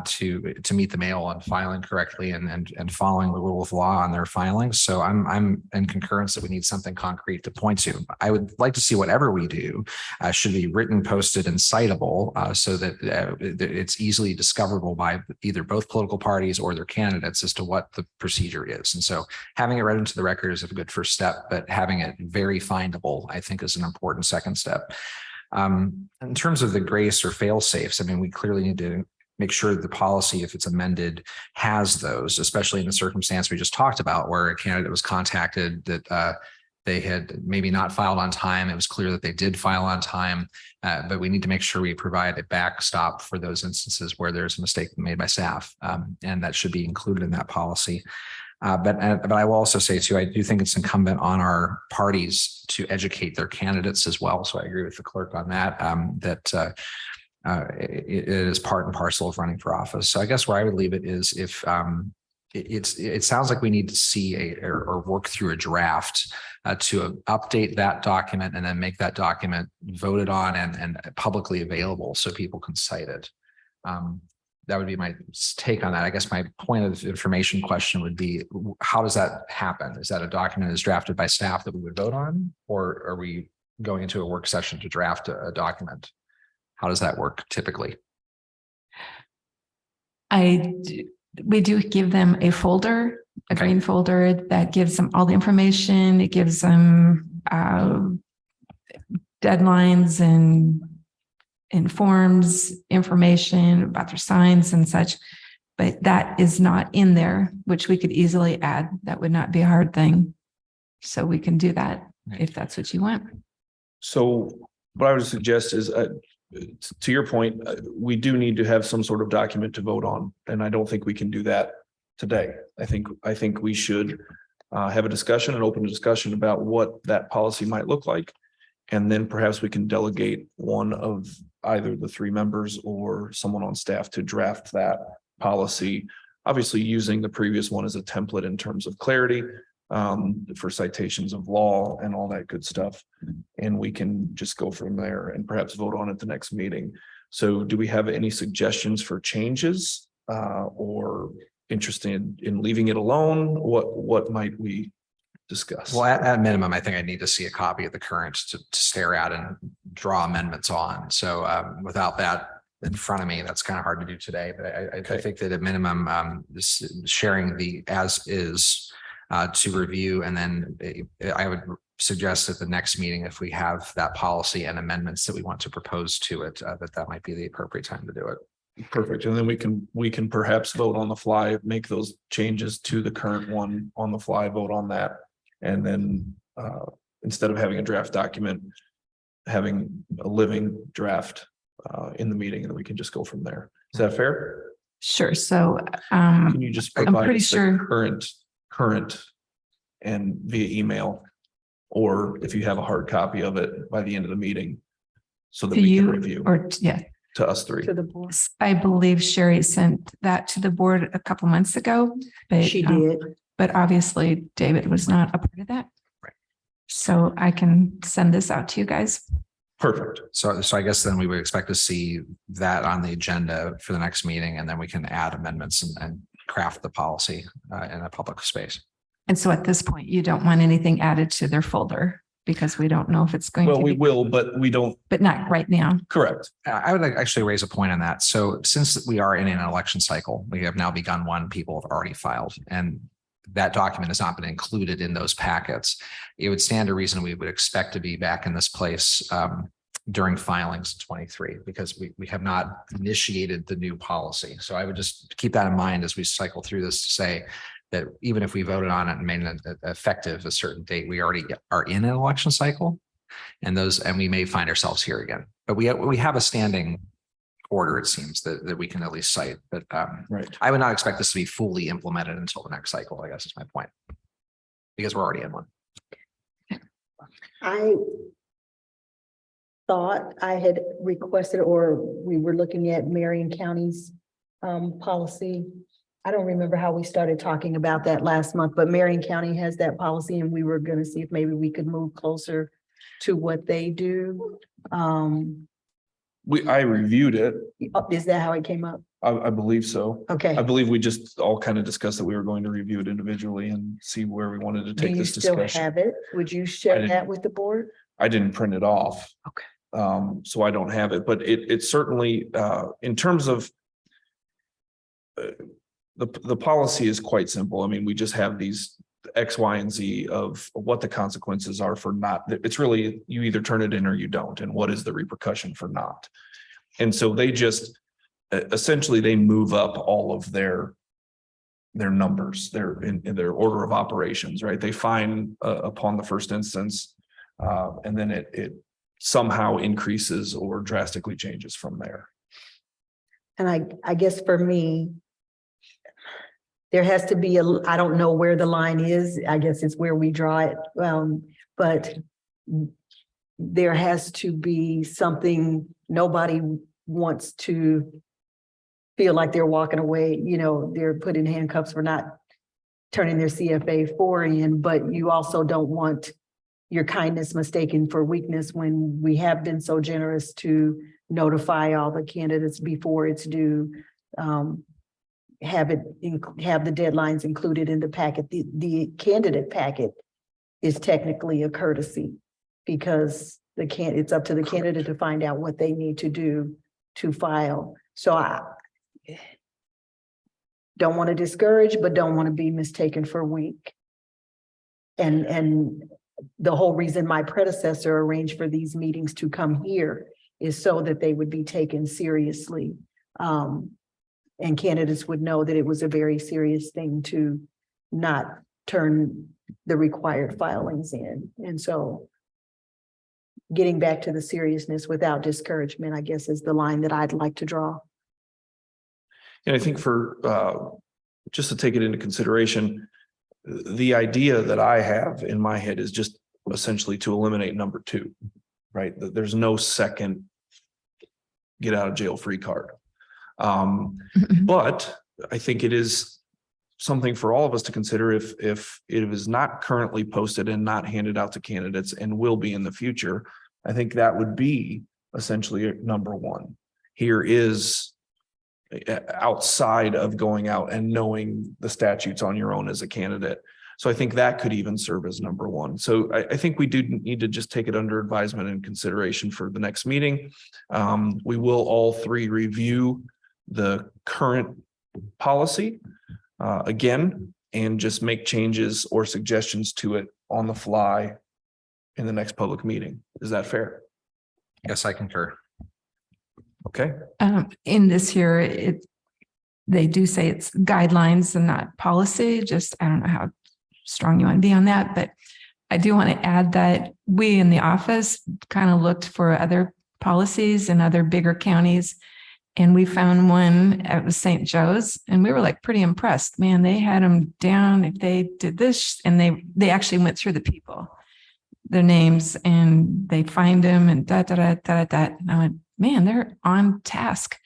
[SPEAKER 4] to meet the mail and filing correctly and following the rule of law on their filings. So I'm in concurrence that we need something concrete to point to. I would like to see whatever we do should be written, posted, and citable so that it's easily discoverable by either both political parties or their candidates as to what the procedure is. And so having it read into the record is a good first step, but having it very findable, I think, is an important second step. In terms of the grace or fail safes, I mean, we clearly need to make sure the policy, if it's amended, has those, especially in the circumstance we just talked about, where a candidate was contacted that they had maybe not filed on time. It was clear that they did file on time, but we need to make sure we provide a backstop for those instances where there's a mistake made by staff, and that should be included in that policy. But I will also say too, I do think it's incumbent on our parties to educate their candidates as well. So I agree with the clerk on that, it is part and parcel of running for office. So I guess where I would leave it is if it sounds like we need to see or work through a draft to update that document and then make that document voted on and publicly available so people can cite it. that would be my take on that. I guess my point of information question would be, how does that happen? Is that a document that's drafted by staff that we would vote on? Or are we going into a work session to draft a document? How does that work typically?
[SPEAKER 5] We do give them a folder, a
[SPEAKER 4] Okay.
[SPEAKER 5] green folder that gives them all the information. It gives them deadlines and informs information about their signs and such. But that is not in there, which we could easily add. That would not be a hard thing. So we can do that if that's what you want.
[SPEAKER 2] So what I would suggest is, to your point, we do need to have some sort of document to vote on, and I don't think we can do that today. I think we should have a discussion, an open discussion about what that policy might look like. And then perhaps we can delegate one of either the three members or someone on staff to draft that policy. Obviously, using the previous one as a template in terms of clarity, for citations of law and all that good stuff. And we can just go from there and perhaps vote on it the next meeting. So do we have any suggestions for changes, or interested in leaving it alone? What might we discuss?
[SPEAKER 4] Well, at minimum, I think I need to see a copy of the current to stare at and draw amendments on. So without that in front of me, that's kind of hard to do today. But I think that at minimum, sharing the as is to review, and then I would suggest at the next meeting, if we have that policy and amendments that we want to propose to it, that might be the appropriate time to do it.
[SPEAKER 2] Perfect. And then we can perhaps vote on the fly, make those changes to the current one on the fly, vote on that. And then instead of having a draft document, having a living draft in the meeting, and then we can just go from there. Is that fair?
[SPEAKER 5] Sure. So
[SPEAKER 2] Can you just
[SPEAKER 5] I'm
[SPEAKER 2] provide
[SPEAKER 5] pretty
[SPEAKER 2] us the
[SPEAKER 5] sure-
[SPEAKER 2] current and via email, or if you have a hard copy of it by the end of the meeting, so that
[SPEAKER 5] to
[SPEAKER 2] we can
[SPEAKER 5] you
[SPEAKER 2] review
[SPEAKER 5] or yeah,
[SPEAKER 2] to us three.
[SPEAKER 3] To the board.
[SPEAKER 5] I believe Sherry sent that to the board a couple months ago. But,
[SPEAKER 3] She did.
[SPEAKER 5] But obviously David was not a part of that.
[SPEAKER 4] Right.
[SPEAKER 5] So I can send this out to you guys.
[SPEAKER 2] Perfect.
[SPEAKER 4] So I guess then we would expect to see that on the agenda for the next meeting, and then we can add amendments and craft the policy in a public space.
[SPEAKER 5] And so at this point, you don't want anything added to their folder because we don't know if it's going
[SPEAKER 2] Well,
[SPEAKER 5] to
[SPEAKER 2] we
[SPEAKER 5] be,
[SPEAKER 2] will, but we don't.
[SPEAKER 5] but not right now.
[SPEAKER 2] Correct.
[SPEAKER 4] I would actually raise a point on that. So since we are in an election cycle, we have now begun one, people have already filed, and that document has not been included in those packets. It would stand to reason we would expect to be back in this place during filings in 23, because we have not initiated the new policy. So I would just keep that in mind as we cycle through this, to say that even if we voted on it and made it effective a certain date, we already are in an election cycle, and we may find ourselves here again. But we have a standing order, it seems, that we can at least cite. But
[SPEAKER 2] Right.
[SPEAKER 4] I would not expect this to be fully implemented until the next cycle, I guess is my point, because we're already in one.
[SPEAKER 3] I thought I had requested, or we were looking at Marion County's policy. I don't remember how we started talking about that last month, but Marion County has that policy, and we were going to see if maybe we could move closer to what they do.
[SPEAKER 2] I reviewed it.
[SPEAKER 3] Is that how it came up?
[SPEAKER 2] I believe so.
[SPEAKER 3] Okay.
[SPEAKER 2] I believe we just all kind of discussed that we were going to review it individually and see where we wanted to
[SPEAKER 3] Do
[SPEAKER 2] take
[SPEAKER 3] you
[SPEAKER 2] this
[SPEAKER 3] still
[SPEAKER 2] discussion.
[SPEAKER 3] have it? Would you share
[SPEAKER 2] didn't.
[SPEAKER 3] that with the board?
[SPEAKER 2] I didn't print it off.
[SPEAKER 3] Okay.
[SPEAKER 2] So I don't have it, but it certainly, in terms of the policy is quite simple. I mean, we just have these X, Y, and Z of what the consequences are for not, it's really, you either turn it in or you don't, and what is the repercussion for not. And so they just, essentially, they move up all of their numbers, in their order of operations, right? They fine upon the first instance, and then it somehow increases or drastically changes from there.
[SPEAKER 3] And I guess for me, there has to be I don't know where the line is. I guess it's where we draw it. But there has to be something, nobody wants to feel like they're walking away, they're put in handcuffs for not turning their CFA 4 in, but you also don't want your kindness mistaken for weakness when we have been so generous to notify all the candidates before it's due. have the deadlines included in the packet. The candidate packet is technically a courtesy because it's up to the candidate to find out what they need to do to file. So I don't want to discourage, but don't want to be mistaken for weak. And the whole reason my predecessor arranged for these meetings to come here is so that they would be taken seriously. And candidates would know that it was a very serious thing to not turn the required filings in. And so getting back to the seriousness without discouragement, I guess, is the line that I'd like to draw.
[SPEAKER 2] And I think for, just to take it into consideration, the idea that I have in my head is just essentially to eliminate number 2, right? There's no second get out of jail free card. But I think it is something for all of us to consider if it is not currently posted and not handed out to candidates and will be in the future. I think that would be essentially number 1. Here is outside of going out and knowing the statutes on your own as a candidate. So I think that could even serve as number 1. So I think we do need to just take it under advisement and consideration for the next meeting. We will all 3 review the current policy again, and just make changes or suggestions to it on the fly in the next public meeting. Is that fair?
[SPEAKER 4] Yes, I concur.
[SPEAKER 2] Okay.
[SPEAKER 5] In this here, they do say it's guidelines and not policy. Just, I don't know how strong you want to be on that, but I do want to add that we in the office kind of looked for other policies in other bigger counties. And we found one at St. Joe's, and we were like pretty impressed. Man, they had them down. If they did this, and they actually went through the people, their names, and they find them and da da da da da. And I went, man, they're on task.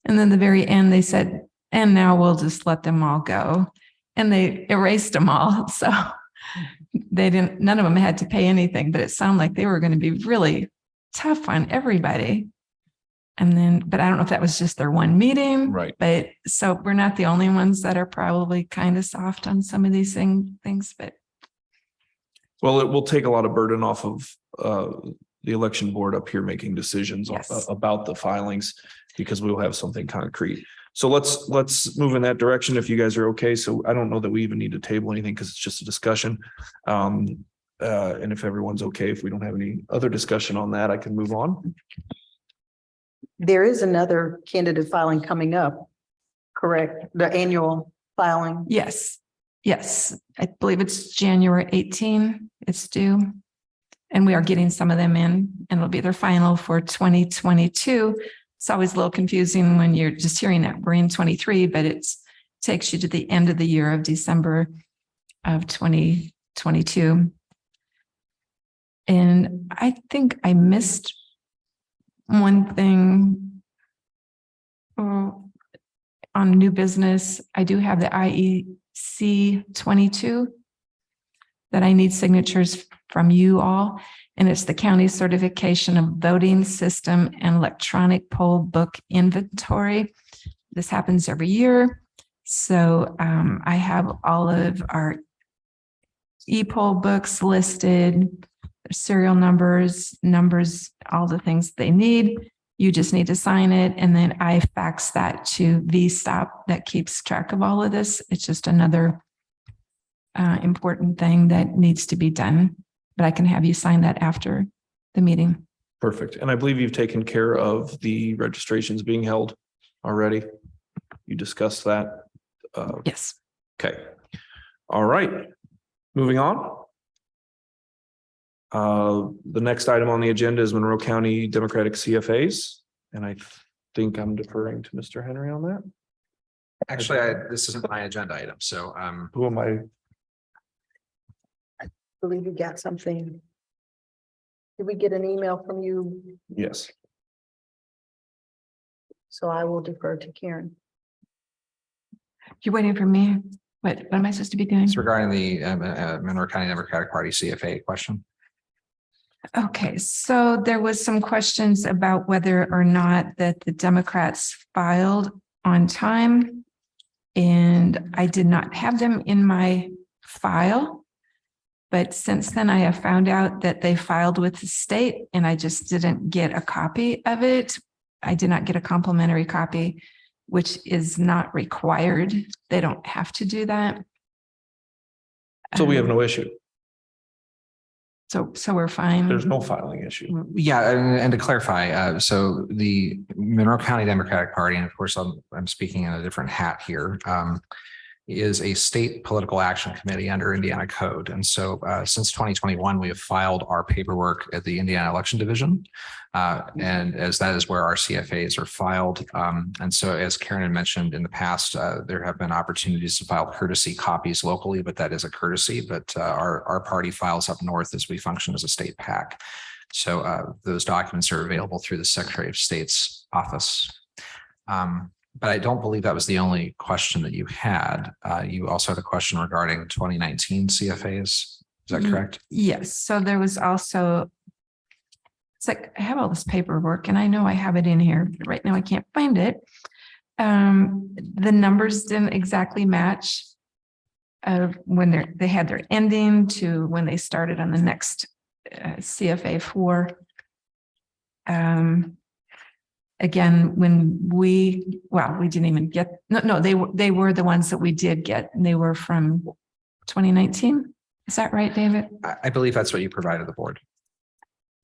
[SPEAKER 5] And then the very end, they said, and now we'll just let them all go. And they erased them all. So none of them had to pay anything, but it sounded like they were going to be really tough on everybody. And then, but I don't know if that was just their one meeting.
[SPEAKER 2] Right.
[SPEAKER 5] But so we're not the only ones that are probably kind of soft on some of these things, but.
[SPEAKER 2] Well, it will take a lot of burden off of the election board up here making decisions
[SPEAKER 5] Yes.
[SPEAKER 2] about the filings, because we will have something concrete. So let's move in that direction if you guys are okay. So I don't know that we even need to table anything because it's just a discussion. And if everyone's okay, if we don't have any other discussion on that, I can move on.
[SPEAKER 3] There is another candidate filing coming up, correct? The annual filing.
[SPEAKER 5] Yes, I believe it's January 18, it's due. And we are getting some of them in, and it'll be their final for 2022. It's always a little confusing when you're just hearing that we're in 23, but it takes you to the end of the year of December of 2022. And I think I missed one thing on new business. I do have the IEC 22 that I need signatures from you all. And it's the county certification of voting system and electronic poll book inventory. This happens every year. So I have all of our e-poll books listed, serial numbers, all the things they need. You just need to sign it. And then I fax that to VSTOP that keeps track of all of this. It's just another important thing that needs to be done, but I can have you sign that after the meeting.
[SPEAKER 2] Perfect. And I believe you've taken care of the registrations being held already. You discussed that.
[SPEAKER 5] Yes.
[SPEAKER 2] Okay. All right. Moving on. The next item on the agenda is Monroe County Democratic CFAs. And I think I'm deferring to Mr. Henry on that.
[SPEAKER 4] Actually, this isn't my agenda item, so
[SPEAKER 2] Who am I?
[SPEAKER 3] I believe you got something. Did we get an email from you?
[SPEAKER 2] Yes.
[SPEAKER 3] So I will defer to Karen.
[SPEAKER 5] You're waiting for me? What am I supposed to be doing?
[SPEAKER 4] it's regarding the Monroe County Democratic Party CFA question.
[SPEAKER 5] Okay, so there was some questions about whether or not that the Democrats filed on time. And I did not have them in my file. But since then, I have found out that they filed with the state and I just didn't get a copy of it. I did not get a complimentary copy, which is not required. They don't have to do that.
[SPEAKER 2] So we have no issue.
[SPEAKER 5] So we're fine.
[SPEAKER 2] There's no filing issue.
[SPEAKER 4] Yeah, and to clarify, so the Monroe County Democratic Party, and of course, I'm speaking in a different hat here, is a state political action committee under Indiana code. And so since 2021, we have filed our paperwork at the Indiana Election Division. And as that is where our CFAs are filed. And so as Karen had mentioned in the past, there have been opportunities to file courtesy copies locally, but that is a courtesy. But our party files up north as we function as a state PAC. So those documents are available through the Secretary of State's office. But I don't believe that was the only question that you had. You also had a question regarding 2019 CFAs. Is that correct?
[SPEAKER 5] Yes. So there was also, it's like, I have all this paperwork and I know I have it in here. But right now I can't find it. The numbers didn't exactly match when they had their ending to when they started on the next CFA 4. Again, when we didn't even get, they were the ones that we did get, and they were from 2019. Is that right, David?
[SPEAKER 4] I believe that's what you provided the board.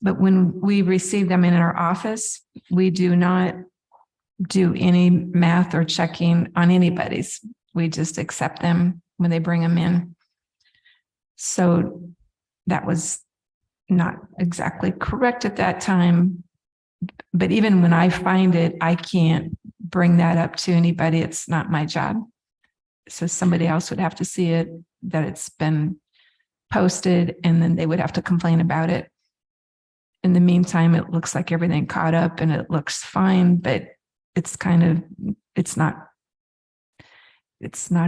[SPEAKER 5] But when we receive them in our office, we do not do any math or checking on anybody's. We just accept them when they bring them in. So that was not exactly correct at that time. But even when I find it, I can't bring that up to anybody. It's not my job. So somebody else would have to see it, that it's been posted, and then they would have to complain about it. In the meantime, it looks like everything caught up and it looks fine, but it's not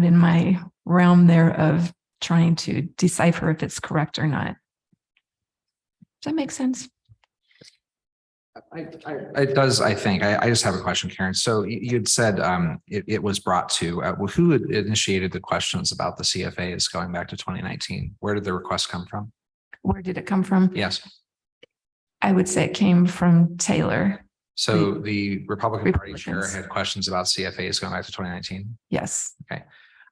[SPEAKER 5] in my realm there of trying to decipher if it's correct or not. Does that make sense?
[SPEAKER 4] It does, I think. I just have a question, Karen. So you'd said it was brought to, who had initiated the questions about the CFAs going back to 2019? Where did the request come from?
[SPEAKER 5] Where did it come from?
[SPEAKER 4] Yes.
[SPEAKER 5] I would say it came from Taylor.
[SPEAKER 4] So the Republican Party chair
[SPEAKER 5] Republicans.
[SPEAKER 4] had questions about CFAs going back to 2019.
[SPEAKER 5] Yes.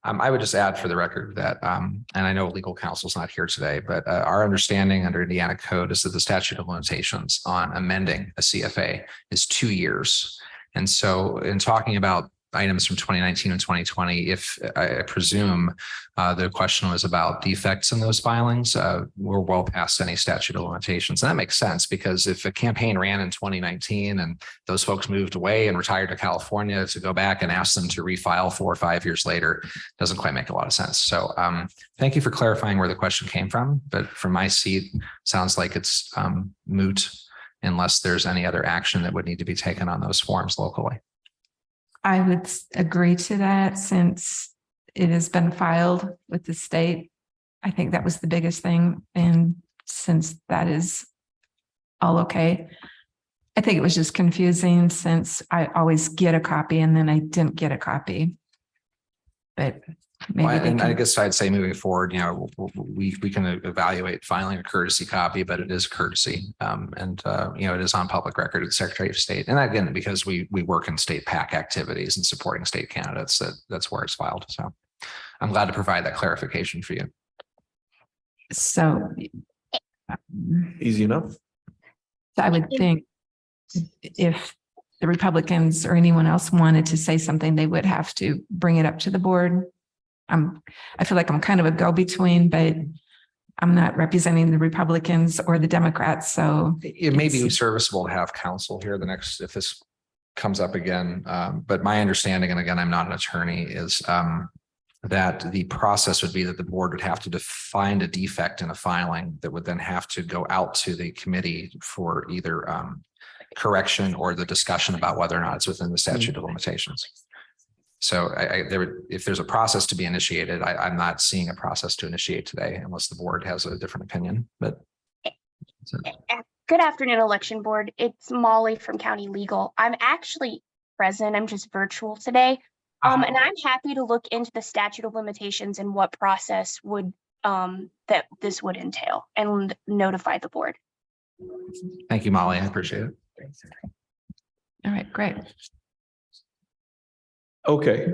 [SPEAKER 4] I would just add for the record that, and I know legal counsel is not here today, but our understanding under Indiana code is that the statute of limitations on amending a CFA is 2 years. And so in talking about items from 2019 and 2020, if I presume the question was about defects in those filings, we're well past any statute of limitations. And that makes sense, because if a campaign ran in 2019 and those folks moved away and retired to California, to go back and ask them to refile 4 or 5 years later doesn't quite make a lot of sense. So thank you for clarifying where the question came from. But from my seat, sounds like it's moot unless there's any other action that would need to be taken on those forms locally.
[SPEAKER 5] I would agree to that, since it has been filed with the state. I think that was the biggest thing. And since that is all okay, I think it was just confusing, since I always get a copy and then I didn't get a copy. But maybe
[SPEAKER 4] Well,
[SPEAKER 5] they
[SPEAKER 4] and I
[SPEAKER 5] can,
[SPEAKER 4] guess I'd say moving forward, we can evaluate filing a courtesy copy, but it is courtesy. It is on public record at the Secretary of State. And again, because we work in state PAC activities and supporting state candidates, that's where it's filed. So I'm glad to provide that clarification for you.
[SPEAKER 5] so
[SPEAKER 2] Easy enough.
[SPEAKER 5] I would think if the Republicans or anyone else wanted to say something, they would have to bring it up to the board. I feel like I'm kind of a go-between, but I'm not representing the Republicans or the Democrats, so.
[SPEAKER 4] It may be serviceable to have counsel here if this comes up again. But my understanding, and again, I'm not an attorney, is that the process would be that the board would have to find a defect in a filing that would then have to go out to the committee for either correction or the discussion about whether or not it's within the statute of limitations. So if there's a process to be initiated, I'm not seeing a process to initiate today unless the board has a different opinion, but.
[SPEAKER 8] Good afternoon, election board. It's Molly from County Legal. I'm actually present. I'm just virtual today. And I'm happy to look into the statute of limitations and what process would that this would entail and notify the board.
[SPEAKER 4] Thank you, Molly. I appreciate it.
[SPEAKER 5] All right, great.
[SPEAKER 2] Okay.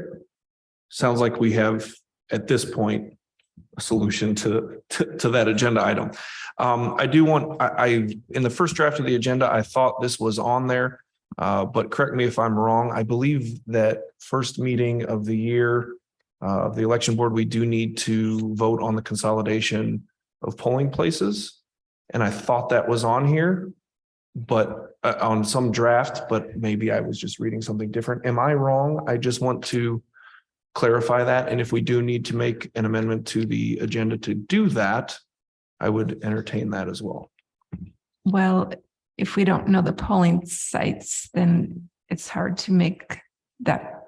[SPEAKER 2] Sounds like we have, at this point, a solution to that agenda item. I do want, in the first draft of the agenda, I thought this was on there. But correct me if I'm wrong. I believe that first meeting of the year of the election board, we do need to vote on the consolidation of polling places. And I thought that was on here, but on some draft, but maybe I was just reading something different. Am I wrong? I just want to clarify that. And if we do need to make an amendment to the agenda to do that, I would entertain that as well.
[SPEAKER 5] Well, if we don't know the polling sites, then it's hard to make that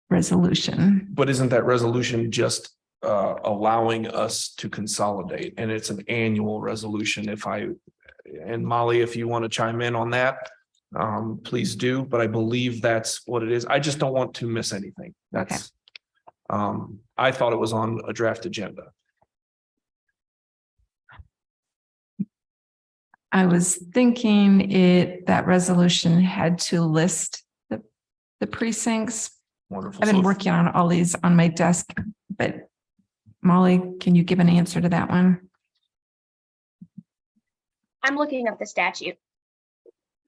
[SPEAKER 5] resolution.
[SPEAKER 2] But isn't that resolution just allowing us to consolidate? And it's an annual resolution. And Molly, if you want to chime in on that, please do. But I believe that's what it is. I just don't want to miss anything. That's, I thought it was on a draft agenda.
[SPEAKER 5] I was thinking that resolution had to list the precincts.
[SPEAKER 2] Wonderful.
[SPEAKER 5] I've been working on all these on my desk, but Molly, can you give an answer to that one?
[SPEAKER 8] I'm looking up the statute.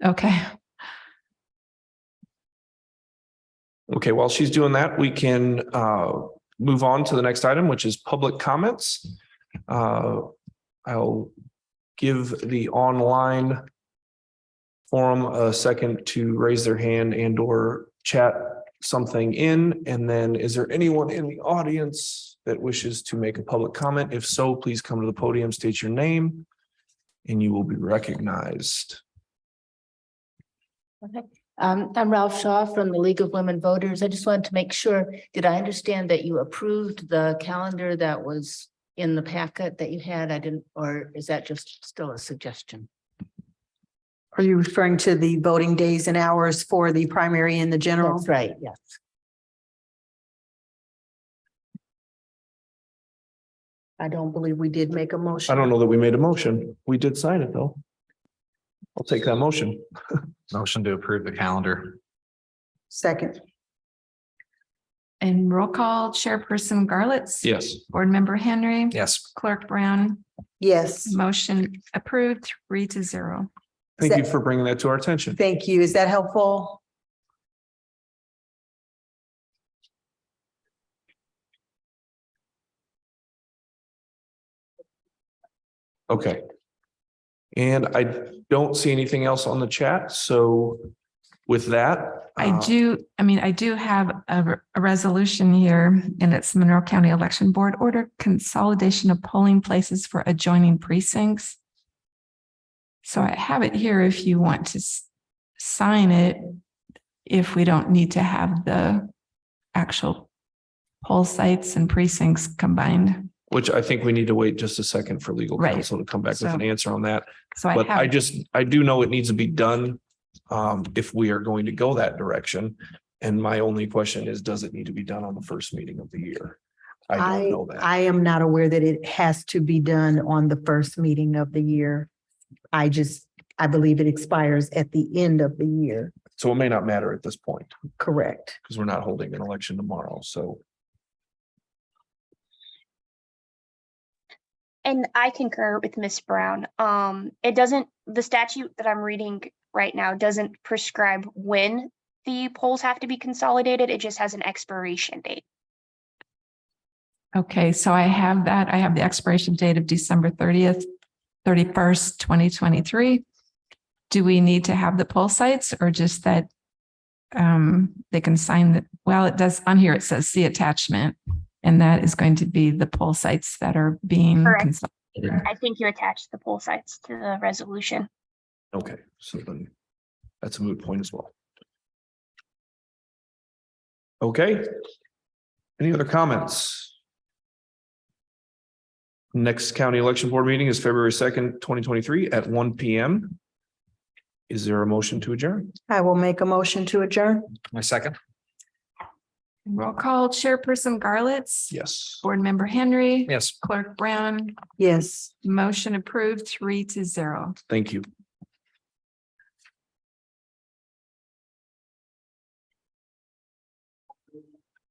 [SPEAKER 5] Okay.
[SPEAKER 2] Okay, while she's doing that, we can move on to the next item, which is public comments. I'll give the online forum a second to raise their hand and or chat something in. And then is there anyone in the audience that wishes to make a public comment? If so, please come to the podium, state your name, and you will be recognized.
[SPEAKER 9] Okay. I'm Ralph Shaw from the League of Women Voters. I just wanted to make sure, did I understand that you approved the calendar that was in the packet that you had? I didn't, or is that just still a suggestion?
[SPEAKER 3] Are you referring to the voting days and hours for the primary and the general?
[SPEAKER 9] That's right, yes.
[SPEAKER 3] I don't believe we did make a motion.
[SPEAKER 2] I don't know that we made a motion. We did sign it though. I'll take that motion.
[SPEAKER 4] Motion to approve the calendar.
[SPEAKER 3] Second.
[SPEAKER 5] And roll call, Chairperson Garlitz.
[SPEAKER 2] Yes.
[SPEAKER 5] Board Member Henry.
[SPEAKER 4] Yes.
[SPEAKER 5] Clerk Brown.
[SPEAKER 3] Yes,
[SPEAKER 5] Motion approved 3-0.
[SPEAKER 2] Thank you for bringing that to our attention.
[SPEAKER 3] thank you. Is that helpful?
[SPEAKER 2] Okay. And I don't see anything else on the chat. So with that.
[SPEAKER 5] I do have a resolution here, and it's Monroe County Election Board Order Consolidation of Polling Places for Adjoining Precincts. So I have it here if you want to sign it, if we don't need to have the actual poll sites and precincts combined.
[SPEAKER 2] Which I think we need to wait just a second for legal
[SPEAKER 5] Right.
[SPEAKER 2] counsel to come back with an answer on that.
[SPEAKER 5] So I
[SPEAKER 2] But
[SPEAKER 5] have,
[SPEAKER 2] I do know it needs to be done if we are going to go that direction. And my only question is, does it need to be done on the first meeting of the year? I don't know that.
[SPEAKER 3] I am not aware that it has to be done on the first meeting of the year. I believe it expires at the end of the year.
[SPEAKER 2] So it may not matter at this point
[SPEAKER 3] Correct.
[SPEAKER 2] because we're not holding an election tomorrow. So
[SPEAKER 8] And I concur with Ms. Brown. The statute that I'm reading right now doesn't prescribe when the polls have to be consolidated. It just has an expiration date.
[SPEAKER 5] okay, so I have that. I have the expiration date of December 31st, 2023. Do we need to have the poll sites or just that they can sign that? Well, it does on here. It says see attachment, and that is going to be the poll sites that are being
[SPEAKER 8] Correct.
[SPEAKER 5] consolidated.
[SPEAKER 8] I think you attached the poll sites to the resolution.
[SPEAKER 2] okay, so then that's a moot point as well. Okay. Any other comments? Next county election board meeting is February 2nd, 2023 at 1 p.m. Is there a motion to adjourn?
[SPEAKER 3] I will make a motion to adjourn.
[SPEAKER 4] My second.
[SPEAKER 5] Roll call, Chairperson Garlitz.
[SPEAKER 2] Yes.
[SPEAKER 5] Board Member Henry.
[SPEAKER 4] Yes.
[SPEAKER 5] Clerk Brown,
[SPEAKER 3] Yes.
[SPEAKER 5] motion approved 3-0.
[SPEAKER 2] Thank you.